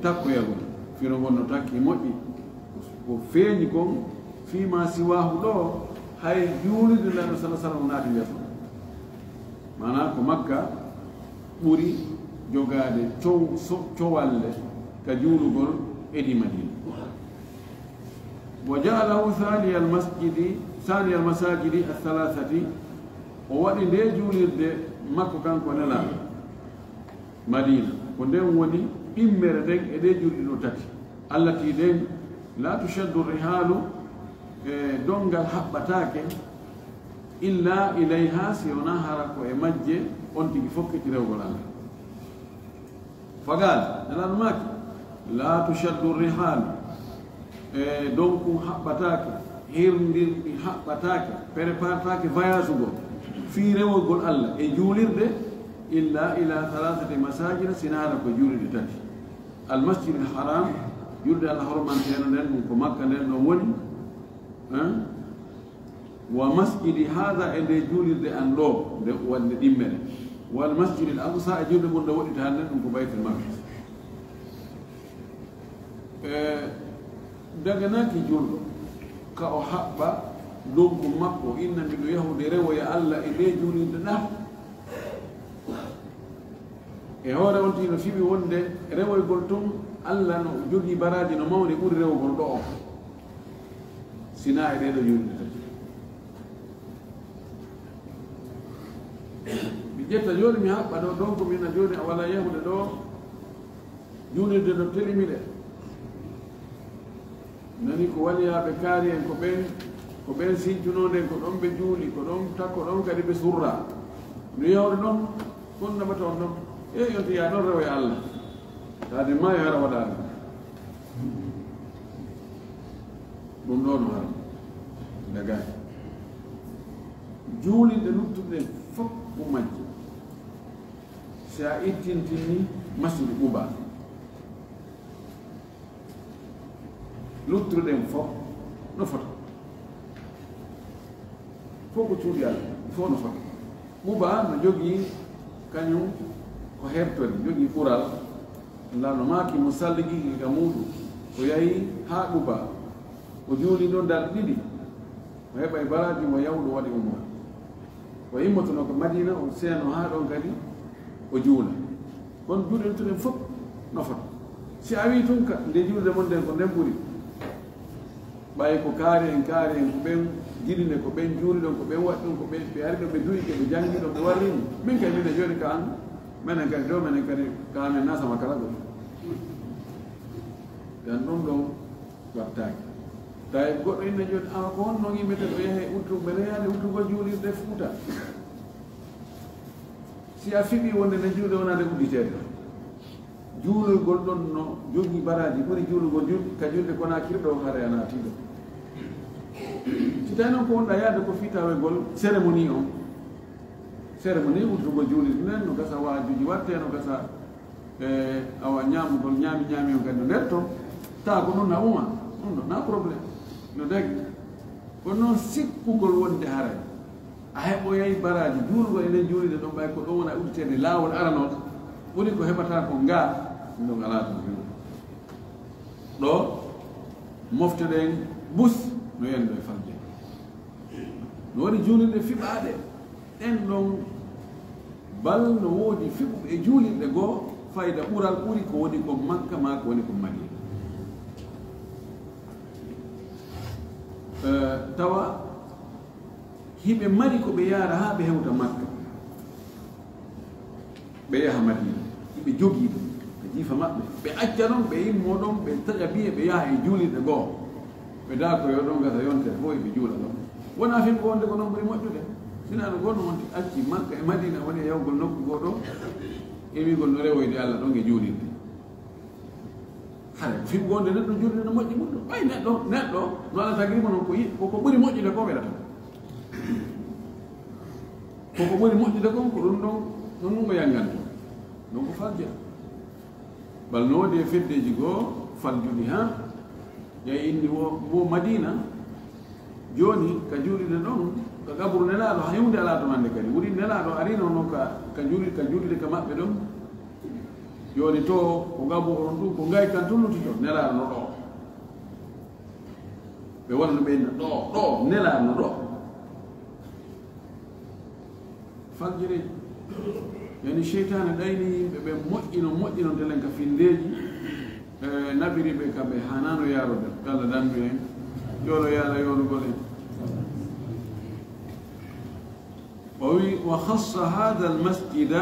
تاكو يقول في رمضان تاكي موتي وفينكم فيما سواه لو هاي جولة الله صلى الله عليه وسلم ناتي يسمع معناه مكة بوري جوغادي توالي كجولو إدي مدينة. وجعله ثاني المساجد الثلاثة ووالي دي جولي دي مكة كان كونلا مدينة كندين وني إمر دين إدي جولي نوتاتي التي دين لا تشد الرحال دونغال حبتاك إلا إليها سيوناهرك وإمجي أنتي بفكت رغلان. فقال نلان لا تشد الرحال دونكو حبتاك هيرندير حبتاك بريبارتاك فيازوغو في رغل الله جولير دي إلا إلى 3 مساجد سنارك جولير تاتي المسجد الحرام يرد الله حرمان تيانا نكو مكة نوني ومسجد هذا اللي جولي دي أنلو والدمر والمسجد الأقصى أجول من دول تهانن نكو بيت المقدس. دغناكي جولو كأو حبا لونكو مكو إن من يهود روا يا الله اللي جولي دنا هورا أنتي نفيبي وندي روا يقولتم الله نو جوجي برادي نو ماوني بوري روا قولتو سيناء ريدو جولي jetta joni mi haɓɓa ɗo ɗon ko mina joni a wala yahude ɗo julirde no telimi ɗe nani ko waliyaɓe kaari en ko ɓen sincunonden ko ɗon ɓe juuli ko ɗon takko ɗon kadi ɓe surra no yawde ɗon kon naɓata on ɗon yonti ya ɗon rewe allah tade maayo hara waɗaɗo ɗum ɗo no hara dagani juulinde luttuɗen fof ɗum majji si a ittintini masjid Quba luttuɗen fof no fota fof ko cuuɗi Allah fof no fota Quba no jogii kañum ko hertode jogii ɓural Allah no maaki mo salligi ga muɗum o yahi haa Quba o juuli ɗo dal ɗiɗi o heɓa e baraji mo yawɗo waɗi umra o immotono ko Madina o seeno haa ɗon kadi o juula kono juuɗe tuɗen fof nofata si a wi tun ka nde juulde mon nden ko nden ɓuri ɓay ko kaari en ko ɓen jiɗine ko ɓen juuli ɗon ko ɓen waɗi ɗum ko ɓe ari ɗo ɓe duyi ke ɓe jangi ɗo ɓe warrini min kadi mine joni ka an menen kadi ɗo menen kadi ka amen nasama kala ɗo gan ɗum ɗon wattaki tawi goɗɗo inne joni awa ko honno yimɓete ɗo yehe uttuɓe reyade uttugol juulirde fuuta si a fiɓi wonde nde juuɗe wonade udditede juulugol ɗon no jogii baraji ɓuri juulugol ka julde kona kirɗo haare a naatiɗo si tawi noon ko wonɗa yaade ko fitawegol cérémonie on cérémonie uddugol juulirde nden no gasa waajuji watte no gasa awa ñamugol ñaami on kadi no nder to tawa ko noon a uma ɗum ɗo na probléme no dagi kono noon sikkugol wonde haray a heɓoyay baraji juulugol enen juulide ɗon ɓay ko ɗon wona udditede laawol aranoɗo ɓuri ko heɓata ko ngaa ɗum ɗon alaa ɗum juuɗo ɗo mofteɗen bus no yenɗo e famde no waɗi juulirɗe fiɓaaɗe ɗen ɗon bal no woodi fiɓuɓe e juulirɗe goo fayda ɓural ɓuri ko woni ko Makka ma ko woni ko Madina tawa hiɓe mari ko ɓe yaara haa ɓe hewta Makka ɓe yaha Madina hiɓe jogii ɗum ɓe jiifa maɓɓe ɓe acca ɗon ɓe immo ɗon ɓe taƴa biye ɓe yaha e juulirɗe goo ɓe daakoyo ɗon gasa yontere fof eɓe juula ɗon wona fin ko wonde ko noon ɓuri moƴƴude sinaano gonno wonti acci Makka e Madina woni e yawgol nokku goo ɗo e wigol no rewoyde Allah ɗon e juulirde hare fi gonde neɗɗo julde no moƴƴi mum ɗo ɓay neɗɗo no ala tagrima noon koko ɓuri moƴƴude ko ɓeɗata koko ɓuri moƴƴude kon ko ɗum ɗon ɗum ɗum o yanganto donc ko falja bal no wodi e feddeji goo faljuɗi ha ƴay indi wo madina joni ka juuɗide ɗon ka gabru nelaɗo ha yewde ala ɗum hande kadi wuri nelaɗo arino noon ka juuɗide ka maɓɓe ɗon joni to ko gabu on ɗum ko ngay kan tulluti to nelaɗo no ɗo ɓe wonno ɓeyna ɗo nelaɗo no ɗo faljiri yani cheytane ɗayni yimɓe ɓe moƴƴino delen ka findeji nabiri ɓe kamɓe hanano yarode Allah dandu en yolo yaala yolugol en وخص هذا المسجد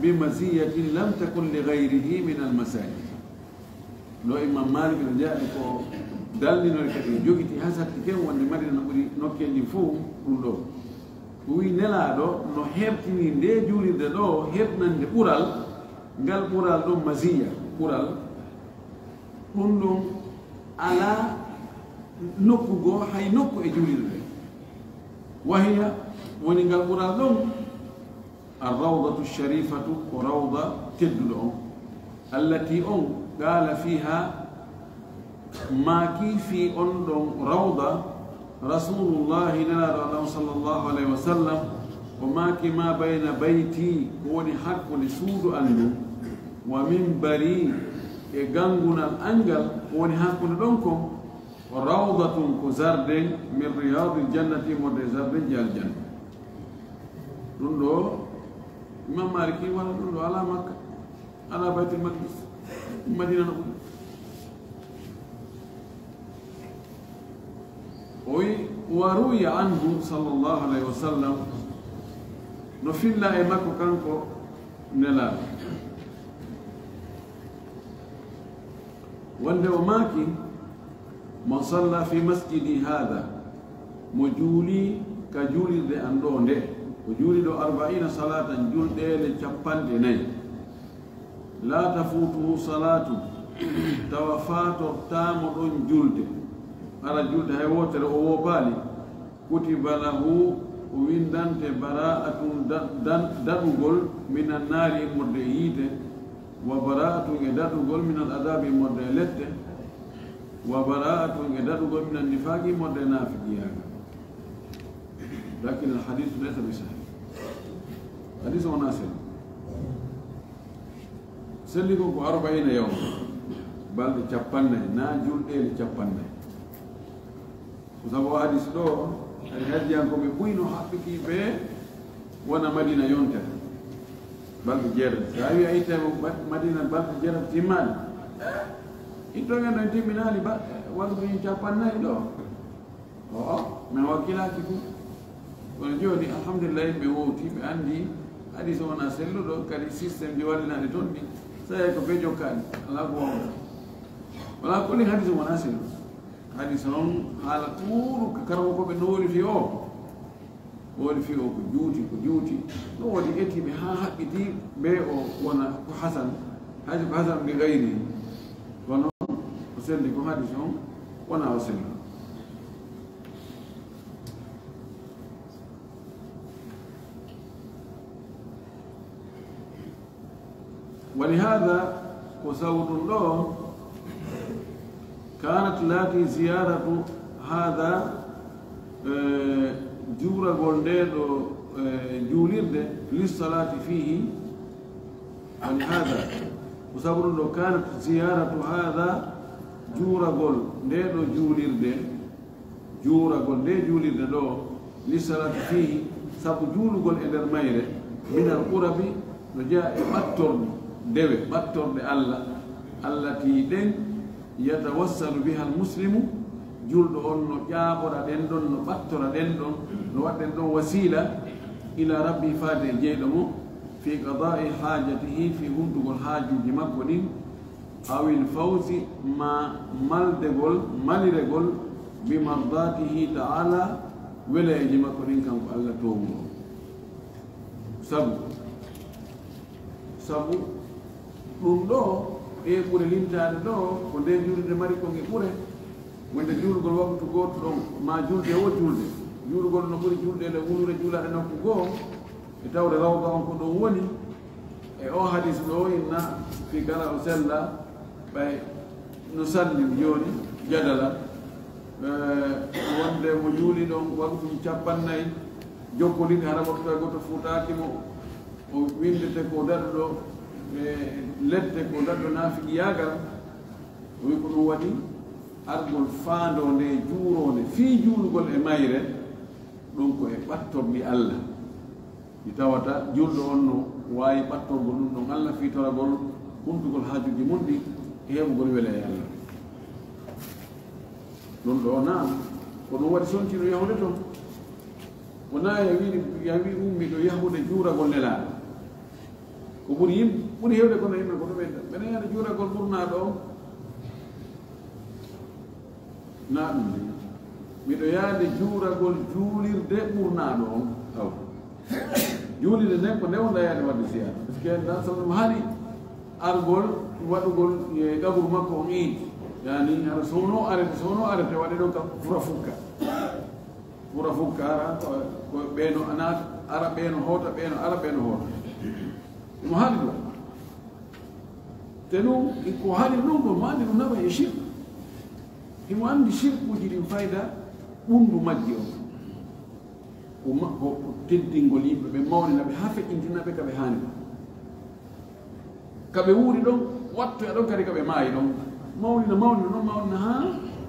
بمزية لم تكن لغيره من المساجد لو إمام مالك رجاء لكو دالي نركتي جوكتي حسد كم وان مدينة نوكي نفو ولو وي نلادو نو هبتني دي جولي دو هبنا دي قرال قال قرال دو مزية قرال كندم على نكو هاي نكو جولي دو وهي ونقال قرال دو الروضة الشريفة وروضة تدلو التي قال فيها ماكي في روضة رسول الله صلى الله عليه وسلم وماكي ما بين بيتي وني حق لسود أنه ومنبري إغانغنا الأنجل وني حق لدنكم وروضة كزرد من رياض الجنة مد زرد الجنة نندو إمام مالكي ولا نندو على مكة على بيت المقدس مدينة نبوي وروي عنه صلى الله عليه وسلم نفل لا مكة كانكو نلا وندو ماكي من صلى في مسجدي هذا مجولي كجولي ذي أندون ده وجولي دو 40 صلاة جول ده لچپان دي لا تفوته صلاة توفات تام جلد على جلد هاي وتر او بالي كتب له ويندنت براءة ددغول من النار مدهيد وبراءة ددغول من العذاب مدلت وبراءة ددغول من النفاق مدنافقيا لكن الحديث ليس بصحيح حديث مناسب سلكوا 40 يوم بل چپنه نا جلد چپنه وسبب حديث دو الهدي أنكم يبوينوا حقك به وانا مدينة يونتا بل جرب سأيو أيتا مدينة بل جرب تيمان itu kan nanti minali ba waktu yang capanna itu mewakila kiku wanajua ni alhamdulillah bewoti andi hadi sona selu do kali system diwali na retondi saya kepejo kan alago wala kuni hadi sona selu hadi son hala turu karamo ko be nori fi o woni fi o ko juuti no wadi eti be ha habiti be o wana ko hasan haji hasan bi ghairi wono sendi ko hadi son wana wasel ولهذا وسود الله كانت لاتي زيارة هذا جورا غونديدو جوليرد للصلاة فيه ولهذا وسود الله كانت زيارة هذا جورا غونديدو جوليرد دو للصلاة فيه سابو جولو غول إدر ميري من القرب نجاء بطر الله التي دين يتوسل بها المسلم جلد أنه جابر دندن بطر دندن نودن وسيلة إلى ربي فاتح جيدمو في قضاء حاجته في هندق الحاج جمكن أو الفوز ما ملدقل بمرضاته تعالى ولا يجمكن كم الله تومو سبو ɗum ɗo e ɓure limtade ɗo ko nde julde mari ko nge ɓure wonde julgol waktu goto ɗon ma julde o julde julgol no ɓuri julde nde wulure juulaɗe nokku goo e tawde rawga on ko ɗon woni e o hadis ɗo inna fi kala o sella ɓay no salli joni jadala wonde mo juuli ɗon waktu capannayyi jokkoliɗe hara waktu goto fuutakimo o windete ko daɗo ɗo e ledde ko daɗɗo naafiki yagal o wi ko ɗum waɗi argol faando nde juurode fii juulugol e mayre ɗum ko e ɓattorɗi Allah ɗi tawata julɗo on no waawi ɓattorgol ɗum ɗon Allah fiitoragol huntugol haajuji mum ɗi e heɓugol wele e Allah ɗum ɗo naam ko ɗum waɗi sontino yahude toon wona yawi ummiɗo yahude juuragol nelaaɗo ko ɓuri hewde kono yimɓe ko ɗo ɓeyda ɓene yaade juuragol ɓurnaɗo on na ɗum de miɗo yaade juuragol juulirde ɓurnaɗo on taw juulirde nden ko ndewonɗa yaade wadde siyara par ce que nda sallam haali argol waɗugol e ɗaburu makko on iidi yani ara sowno arete waɗe ɗon kam fura fukka ara ko ɓeeno anata ara ɓeeno hoota ɓeeno ara ɓeeno hoota ɗum haali ɗum te ɗum ko haali ɗum ko maandi ɗum nawa e shirque himo anndi shirkuji ɗin fayda ɓunndu majji o ko teddingol yimɓe ɓe mawnina ɓe haa feƴƴintina ɓe ka ɓe haani ɗon ka ɓe wuuri ɗon wattoya ɗon kadi ka ɓe maayi ɗon mawnina haa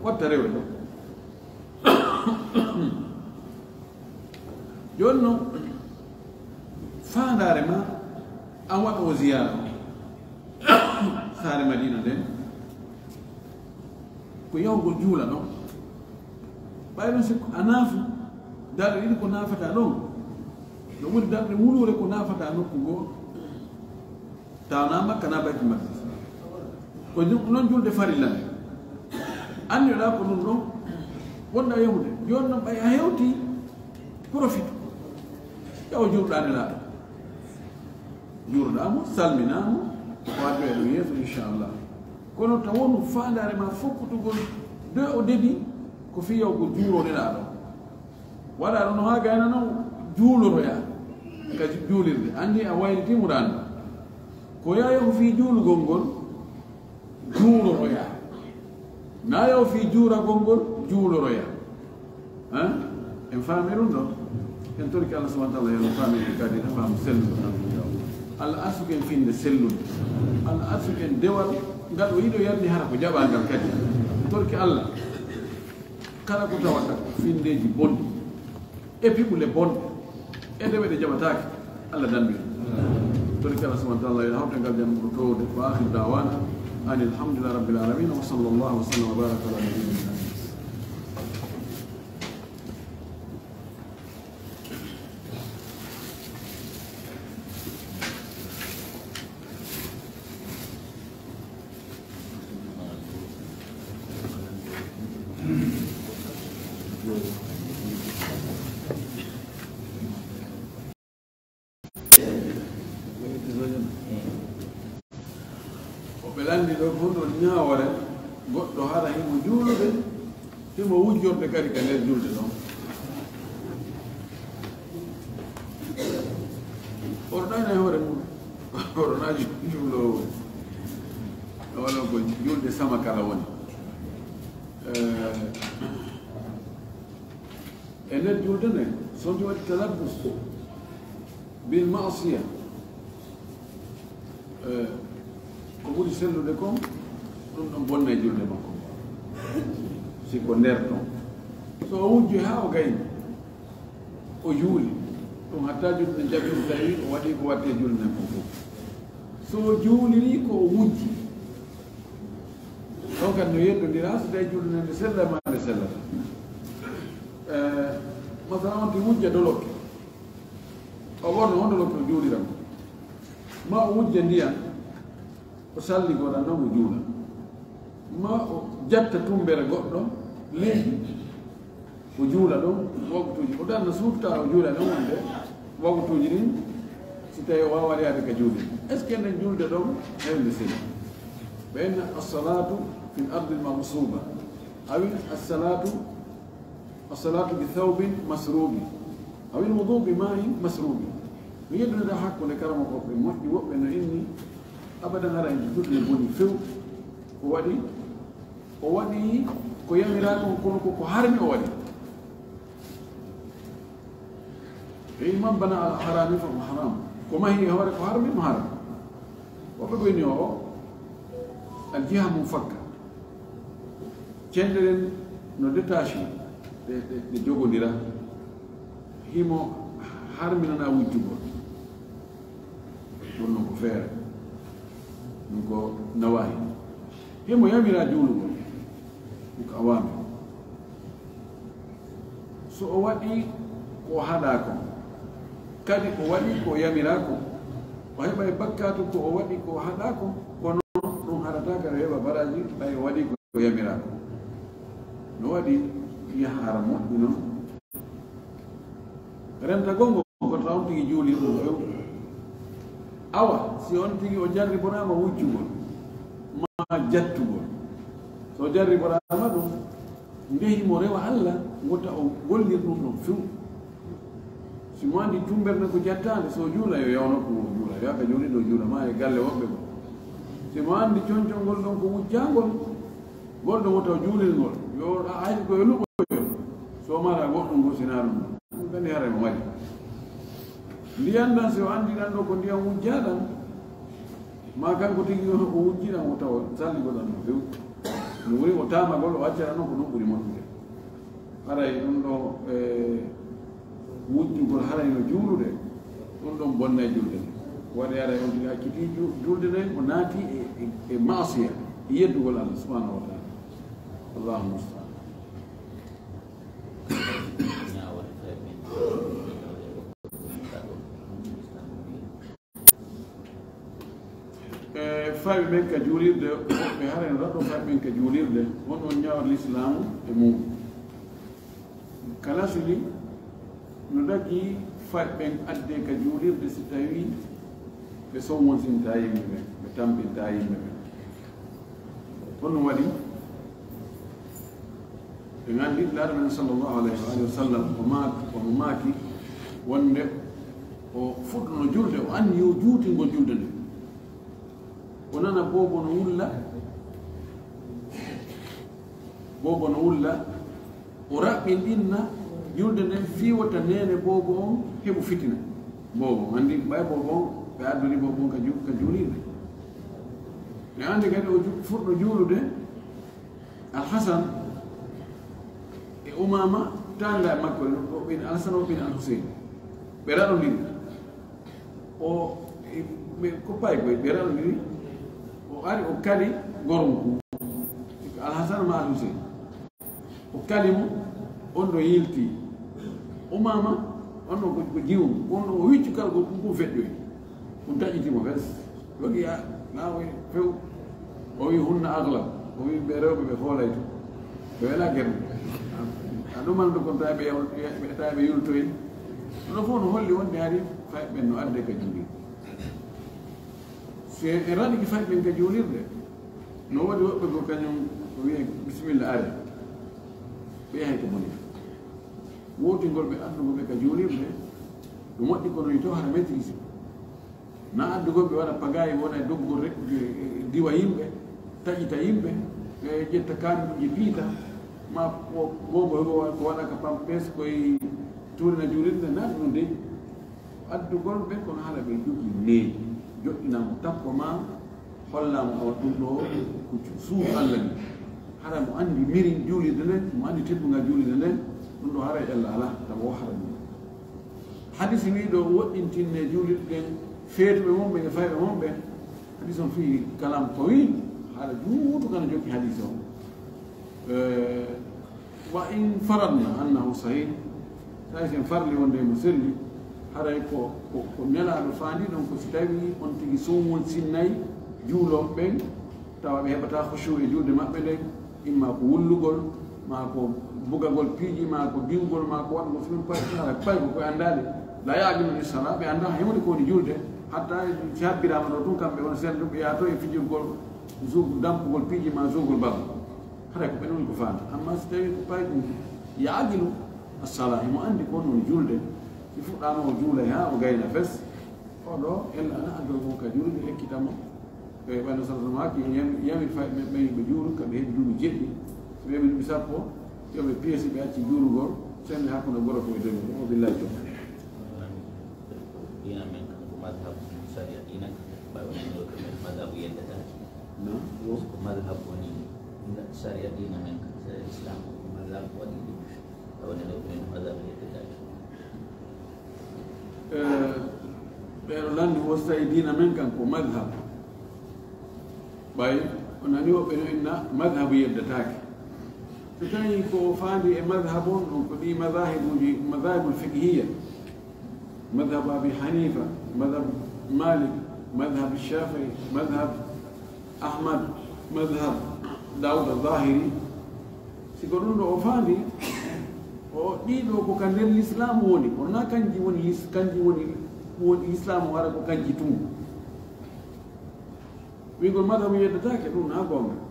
watta rewde ɗon jooni noon faandaare ma an waɗa o ziyara saare madina nden ko yawgol juula ɗon ɓay ɗon sikko a naafu darɗe ɗiɗi ko naafata ɗon no ɓuri darɗe wulure ko naafata nokku goo tawna makka na baytu maqdis ko noon julde farilla nde anndiɗa ko ɗum ɗon wonɗa yahude joni noon ɓay a hewti profite yaw juurɗane laaɗo juurɗamo salminamo wadde e ɗum yeeso inchallah kono tawonu fandare ma fokkutugol de o debi ko fi yawgo juuroɗeɗa ɗo waɗa ɗo no ha gayna noon juuloroya ka juulirde andi a waylitimuɗani ko yayo ko fi juulugol ngol juuloroya na yaw fi juuragol ngol juuloroya en faami ɗum ɗon en torki Allah subahana taala yeno faami kadi no faamu sellude Allah arsuken finde sellude Allah arsuken dewal ngal o yiɗo yardi hara ko jaɓangal kadi torki Allah kala ko tawata findeji bonɗi e piɓule bonɗe e ndeɓe ɗe jaɓatake Allah dandu torki Allah subahana taala yeno hawte ngal jan ɗo towde ko akhiru dawana an alhamdulillah rabbil alamin wa sallallahu wa sallam wa baraka ala nabiyyina ɓelandi ɗo gonɗo ñawore goɗɗo hara himo juulude himo wujjorde kadi ka nder julde ɗon oɗo ɗayna e hoore mum oɗo na juulowo wala ko julde sama kala woni e nder julde nde sonti waɗi talabbus bil masiya ko ɓuri sellude kon ɗum ɗon bonna e julde makko siko nder ɗon so o wujji ha o gayni o juuli ɗum hatta julde jaɓi so tawi o waɗi ko watte julde nden kon fof so juuliri ko o wujji ɗon kadi no yeddodira so tawi julde nden nde sellama nde sellata masalan on ti wujja dolokke o wonno on dolokke o juuliram ma o wujja ndiyam o salli goɗa noon mo juula ma o jatta tumbere goɗɗo leydi o juula ɗon waktuji o danna suufta o juula ɗon wonde waktuji ɗin si tawi o wawa yaade ka juulde est ce que nden julde ɗon hewde seli بين الصلاة في الأرض المغصوبة أو الصلاة بثوب مسروق أو الوضوء بماء مسروق. ويدنا ده حق لكرم قبل موجي وقبل إني أبدا أرى إن جدود لبني فيو وودي كيامي راكم كلكم كهارمي وودي من بنى على حرام فهو حرام كما هي هو حرام محرم وبقول إنه الجهة منفكة كندرن ندتاشي لجوجو ديرا هيمو حرمنا ويجوجو نقول فير نقول نواهي هيمو يميرا جولو كأوامر سو أودي وهذاكم كذي أودي ويميراكم وهيبا يبكاتو أودي وهذاكم كونو روح هذاك رهيبا براجي أي أودي ويميراكم نودي يحرمو بنو رم تقوم كتراون تيجي جولي أوا سيون تيجي أجار ربنا ما وجوه ما جتوه سوجار ربنا ما دو نهي موري وحلا وتا أقول يرنو فيو سيمان دي تومبر نكو جتان سوجولا يوانو كوجولا يا كجولي دو جولا ما يقال له وقبل سيمان دي تون تون قول دون كوجانغول قول دون وتا جولي قول يو عايز كويلو سو ما را قول دون كوسينارو بني هراي مالي lian dan sewandi dan do kon dia wujadan maka ko tigi ko wujira mo taw sali ko dan do nuri o tama gol o accara no ko nuburi mo tude haray dum do wujju gol haray no juulude dum do bonna julde wadi haray on diga kiti julde de mo nati e masiya yeddu gol Allah subhanahu wa ta'ala Allahu musta'an fay men ka julirde be haren raddo fay men ka julirde won on nyaawar l'islam e mum kala sili no dagi fay ben adde ka julirde si tawi be so won sin tayi be tambi tayi be on wadi be ngandi darman sallallahu alaihi wa sallam o maki wonde o fudno julde o anni o juuti ngo julde de ونانا بوبو نولا ورابين دينا يولدن في وتنين بوبو هبو فتنة بوبو عندي باي بوبو بيعدوني بوبو كجولين يعني كده فرق جولو ده الحسن أمامة تاندا مكول بين الحسن وبين الحسين بيرانو لين أو كوباي بيرانو لين وقال وكالي غورمكو الحسن ما الحسين وكاليمو ondo yilti umama ondo ko jiwu ondo wiccu kala ko feddo on tajiti mo fes wagi ya nawe few o wi hunna aghlab o wi be rewbe be folayto be wala gem ando man do ko tabe yultoy no fo no holli wonde ari fay ben no adde ka jindi se erani ki fay ben ka julirde no wadi wobbe ko kanyum wi bismillah ari be hay ko moni woti ngol be andu be ka julirde do moddi ko no to har maîtrise na addu go be wala pagaay wona doggol rek diwa yimbe tajita yimbe be jetta kan jipita ma bobo ko wala ka pampes koy tourna julirde na dum de addu gol be ko hala be jogi ne joɗɗinam tappo ma hollam o ɗum ɗo ko suudu Allah ni hara mo andi mirin juulide nden mo andi teddungal juulide nden ɗum ɗo hara ella ala taw o hara ɗum hadisi wi ɗo woɗɗintinne juulirɗe ɗen feetuɓe mon ɓe e fayɓe mon ɓen hadis on fii kalam tawil haala juutu kana jokki hadis o wa in faradna annahu sahih tawi sen farli wonde mo selli haray ko nelaɗo faandi ɗon ko si tawi on tigi somwon sinnayi juuloɓe ɓen tawa ɓe heɓata khushu e juulde maɓɓe nden imma ko wullugol ma ko bugagol piiji ma ko diwgol ma ko waɗgo fim pay ko koye andade la yaɓino ni sala ɓe anda hewde ko woni julde hatta si habbirama ɗo tun kamɓe won sendu ɓe yato e fijirgol zugu dampugol piiji ma zugol baba haray ko ɓe noon ko faanda amma so tawi ko payi ɗum yaagilu assala imo anndi ko noon julde si fuɗɗano o juulay ha o gayna fes oɗo ella ana addoy mo ka julde ekkitamo e ɓayno sallam haki yamir fay ɓe ɓe juuru kamɓe heeɓi duuɓi jeɗɗi so ɓeɓi duuɓi sappo yoɓe piesi ɓe acci juurugol sende hakkude goroto e demi o billahi to dina men ko madhab sharia dina ba woni do ko madhab yenda ta no ko madhab woni sharia dina men islam ko madhab woni woni do ko madhab yenda ta ɓeɗo landi wostayi dina men kan ko madhab ɓay onani o ɓeno inna madhabu yeddatake so tawi ko faandi e madhab on ɗon ko ɗi madahibuji madahibul fiqhiya madhab abi hanifa madhab malik madhab shafii madhab ahmad madhab daoud al-zahiri siko ɗum ɗo o faandi o ɗiɗo ko ka nder l'islam woni wonna kanji woni l'islam wara ko kanji tun wigol madhabu yeddatake ɗum na gonga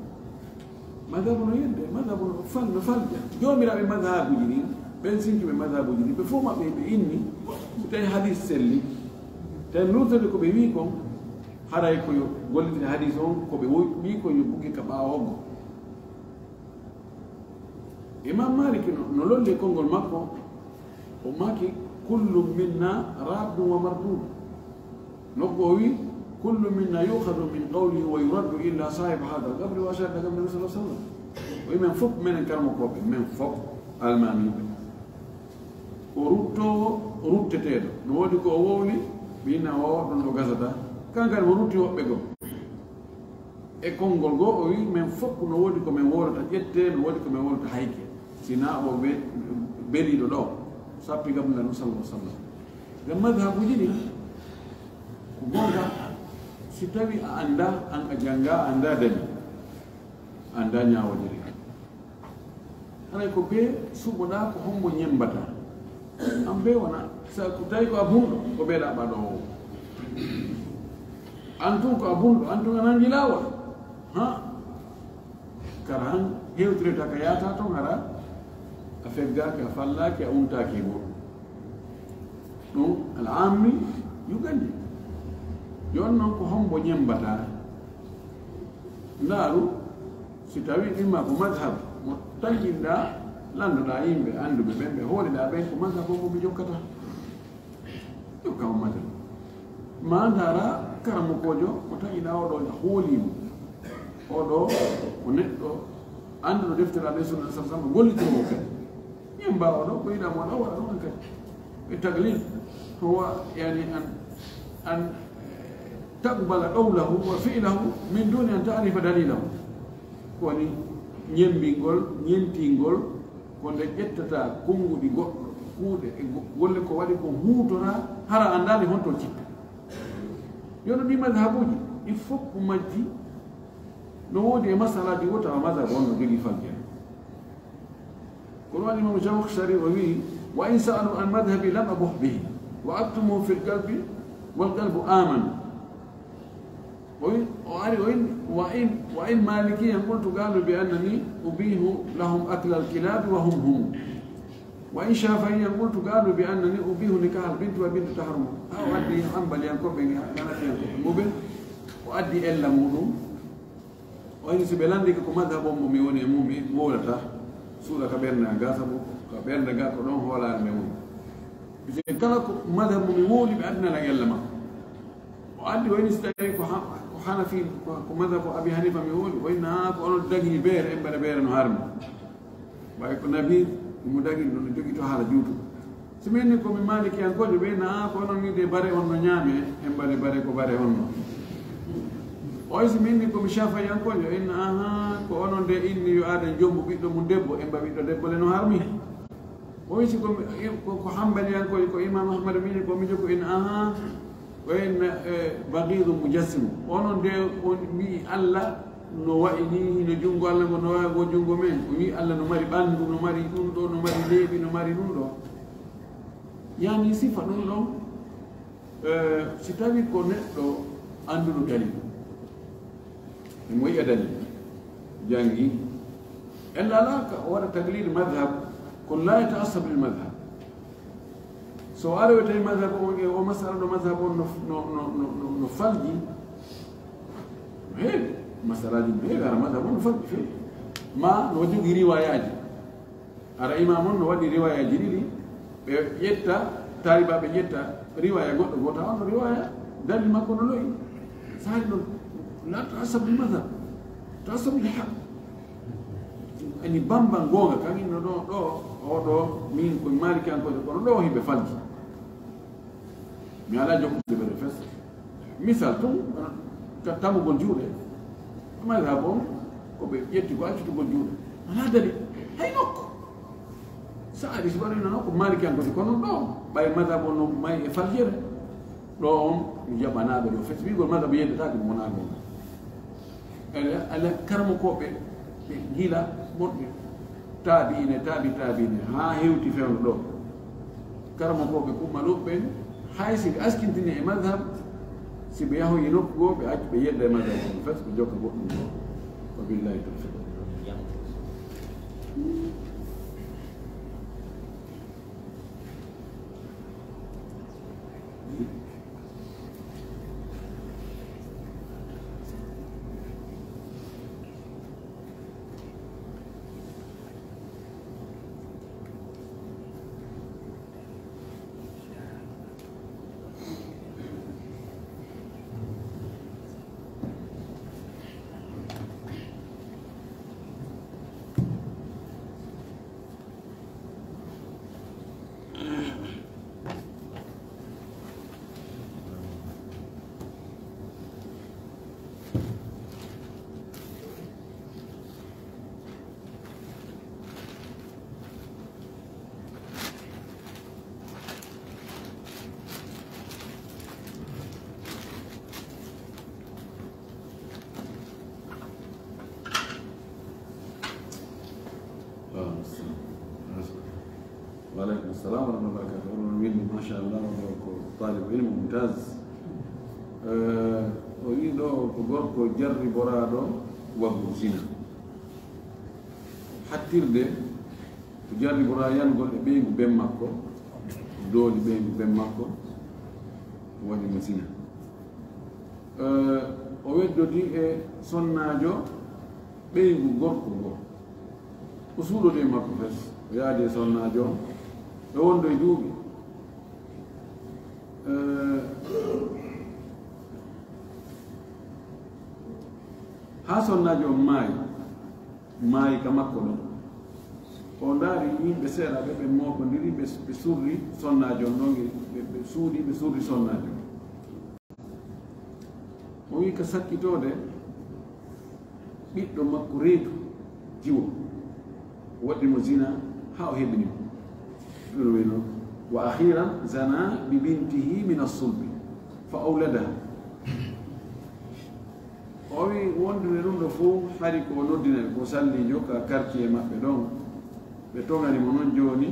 madhabu no yedde madhabu no falja jomiraɓe madhabuji ɗin ɓen sincuɓe madhabuji ɗin ɓe fof maɓɓe ɓe inni so tawi hadis selli tawi lurtode ko ɓe wi kon haray koyo gollitide hadis on koɓe wi ko yo buggi ka ɓawogo imam maliki no lolli konngol makko o maki kullu minna raddun wa mardud nokko o wi kullu minna yukhadu min qawlihi wa yuraddu illa sahib hada al-qabri wa ashhadu nabi sallallahu alaihi wasallam o wi men fof menen karmokoɓe men fof almamiɓe o ruttowo rutteteɗo no woodi ko o wowli mbina o ɗon ɗo gasata kankadi mo rutti woɓɓe goo e konngol goo o wi men fof no woodi ko men wowlata ƴette no woodi ko men wowlata hayke sina o beliɗo ɗo sappi gabna ɗum sallah sallam ngam madhabuji ɗi ko gonga si tawi a anda an a janga a anda dañi a anda ñawodiri haray ko be suɓoɗa ko hombo ñembata an be wona ko tawi ko a bunɗo ko ɓeeɗa ɓaɗowo an tun ko a bunɗo an tun a nangi lawol ha kara han hewtireta ka yata ton ara a feggaki a fallaki a untaki go ɗum al'ammi yugandi yon noon ko hombo ñembata ndaaru si tawi ɗimma ko madhab mo taginɗa landuɗa yimɓe anduɓe ɓen ɓe hooliɗa ɓen ko madhab o moɓe jokkata jokkamo madhab ma ndara karamokojo ko tagiɗa oɗo hoolimo oɗo ko neɗɗo anduɗo deftere alayhi salatu wasalam gollitorowo kadi ñemba oɗo ko yiɗa mo waɗa waɗa ɗon kadi ɓe taglid howa yani an تقبل قوله وفعله من دون أن تعرف دليله كوني ñembingol ñentingol ko nde ƴettata konngudi goɗɗo kuuɗe e golle ko waɗi ko huutora hara anndani honto cikka yono ɗi madhabuji il faut ko majji no woodi e masalaji wo tawa madhab on no jogii faljere kono waɗi imam Jawhari o wii wa in sa'alu an madhabi lam abuh bihi wa aktumu fi lqalbi walqalbu aman وإن مالكيا قلت قالوا بأنني أبيه لهم أكل الكلاب وهم هم وإن شافعيا قلت قالوا بأنني أبيه نكاح البنت والبنت تحرم أو أدي حنبل ينكب كانت مبين وأدي إلا مولو وإن سبيلان ديك مذهب مميوني مولتا سورة كبيرنا قاسبو كبيرنا قاسبو دون هو لا الميون إذا كان مذهب مميوني بأدنا لقلما وأدي وإن استيقظ حنفي ومذهب أبي حنيفة يقول وإنها كون دقي بير إمبر بير نهارم بايكو نبي مدقي ندقي تو حال جوتو سمعني كم مالك ينقول بينها كون نيدي باري ونو نيامي إمبر باري كو باري ونو أو سمعني كم شافع ينقول إنها كون دي إني يؤدي جنب بيتو مدبو إمبر بيتو دبو لنهارمي أو سكم كو حنبل ينقول كو إمام أحمد مين كو ميجو إنها وين بغيض مجسم onon de on mi alla no wa'ini no jungo alla no wa'i go jungo men o wi alla no mari bandu no mari dum do no mari lebi no mari dum do yani sifa dum do si tawi ko neddo andudo dalil mo yadani jangi إلا لا ولا تقليد مذهب كل لا يتعصب للمذهب سؤال وتي مذهب ومسألة مذهب نفلجي هيك مسألة دي هيك على مذهب نفلجي فيه ما نوجد روايات على إمام نودي رواية جديدة يتا تاريبا بيتا رواية قط عن رواية دل ما كنا له سهل لا تعصب للمذهب تعصب للحق ani bamba gonga kami no do odo min ko mari kan ko do himbe falji mi ala jom de fes misal tum ka tamu gon juude ma la bon ko be yetti ko accu gon juude ala dali hay nokko sa ari sibari no ko mari kan ko no do bay madhabo no may e faljere do on mi jabana do fes bi gol madhabo yedde ta ko monago ala karamo ko be gila bodde taabine ha hewti fewno ɗo karama koɓe kummaluɓe hay siɓe askintini e madhab siɓe yahoyi nokku goo ɓe acci ɓe yedda e madhab on fes ɓe jokka goɗɗum o wa billahi tawfiq وعليكم السلام ورحمة الله وبركاته. أنا ما شاء الله طالب علم ممتاز. أريد أن جرب برادو وبوزينا. حتى ده جرب برايان قل بين بمكو دول بين بمكو ودي مسينا. أود دي سناجو بين غوركو أصول دي مكو بس يا دي سناجو wondo e duuɓi ha sonnajo on maayi ka makko ɗon o ndaari yimɓe seeɗa ɓe mokodiri ɓe surri sonnajo on ɗon ɓe suuɗi ɓe surri sonnajo o wi ka sakkitode ɓiɗɗo makko reedu jiwo waɗimo zina ha o heɓinimo وأخيرا زنا ببنته من الصلب فأولدها أوي وندنا نفو حريك ونودنا وسالي جوكا كارتي ما بدون بتوعنا منون جوني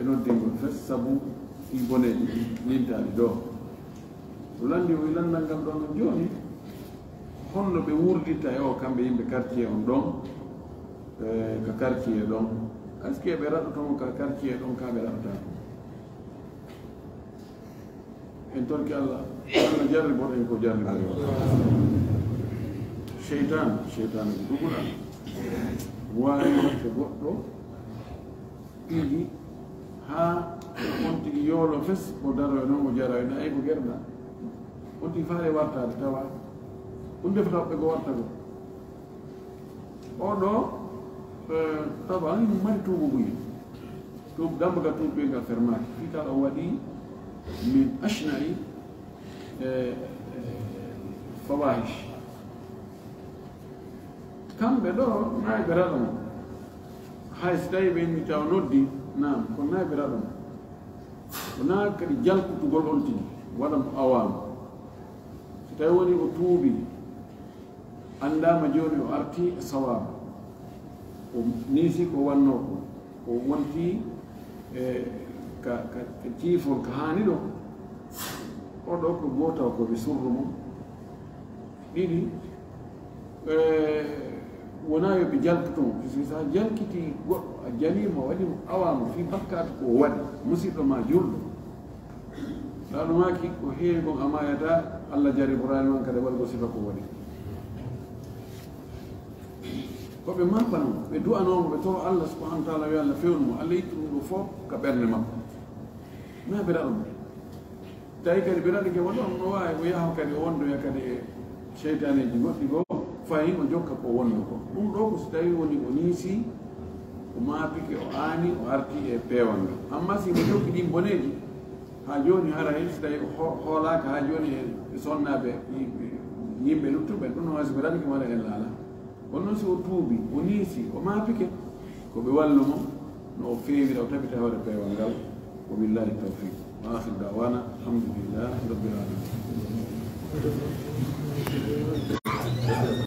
نودنا فس سبو في بني نينتا لدو ولندي ويلنا نعم دون جوني هون بيوردي تايو كم بيم بكارتي عندهم ككارتي عندهم aske ɓe raɗotomo ka quartier ɗon kaɓe raɗata en torki allah allah jarriboɗen ko jarriboɗe cheytan ko duguɗa wawi watte goɗɗo ɗiɗi ha on tigi yoolo fes o daroyo noon o jara na ay ko guerɗa on tigi faare wartade tawa ɗum defata ɓe ko watta ko oɗo طبعا مالي توبو بي توب دمك توب بيغا فرماك في كان أولي من أشنع فواحش كم بدو ناي برادم هاي ستاي بين ميتاو نودي نعم كون ناي برادم هناك رجال كتقول أنتي ودم أوام ستاي وني أتوبي عندما جوني وأرتي صواب nisi ko wanno ko wonti ka ciifol ka haani ɗo oɗo ko gootaw ko ɓe surru mum ɗiɗi wona yo ɓe jaltoton puisque sa jalkiti goɗɗo a jalima waɗimo awama fi bakkata ko waɗi musidɗo ma julɗo ɗaɗumaki ko heewi kon amayata Allah jariborani man kadi waɗgo sifa ko waɗi koɓe mabba noon ɓe du'anomo ɓe toro Allah subahanahu wa taala wi Allah fewnumo Allah itti ɗum ɗo fof ka ɓernde makko ma ɓe ɗaɗum tawi kadi ɓe ɗaɗi ke waɗa on no wawi o yaha kadi o wondoya kadi e cheytaneji goɗɗi goo fayi o jokka ko wonno ko ɗum ɗo ko so tawi woni o niisi o maapike o aani o arti e peewal ngal amma si mo jokki ɗin boneji ha joni hara hen so tawi hoolaka ha joni e sonnaɓe yimɓe luttuɓe ɗum no wasi ɓe ɗaɗi ke waɗa en laala kono noon si o tuubi o niisi o maapike ko ɓe wallumo no o feewira o tabita hoore peewal ngal wa billahi tawfiq wa akhir dawana alhamdulillahi rabbil alamin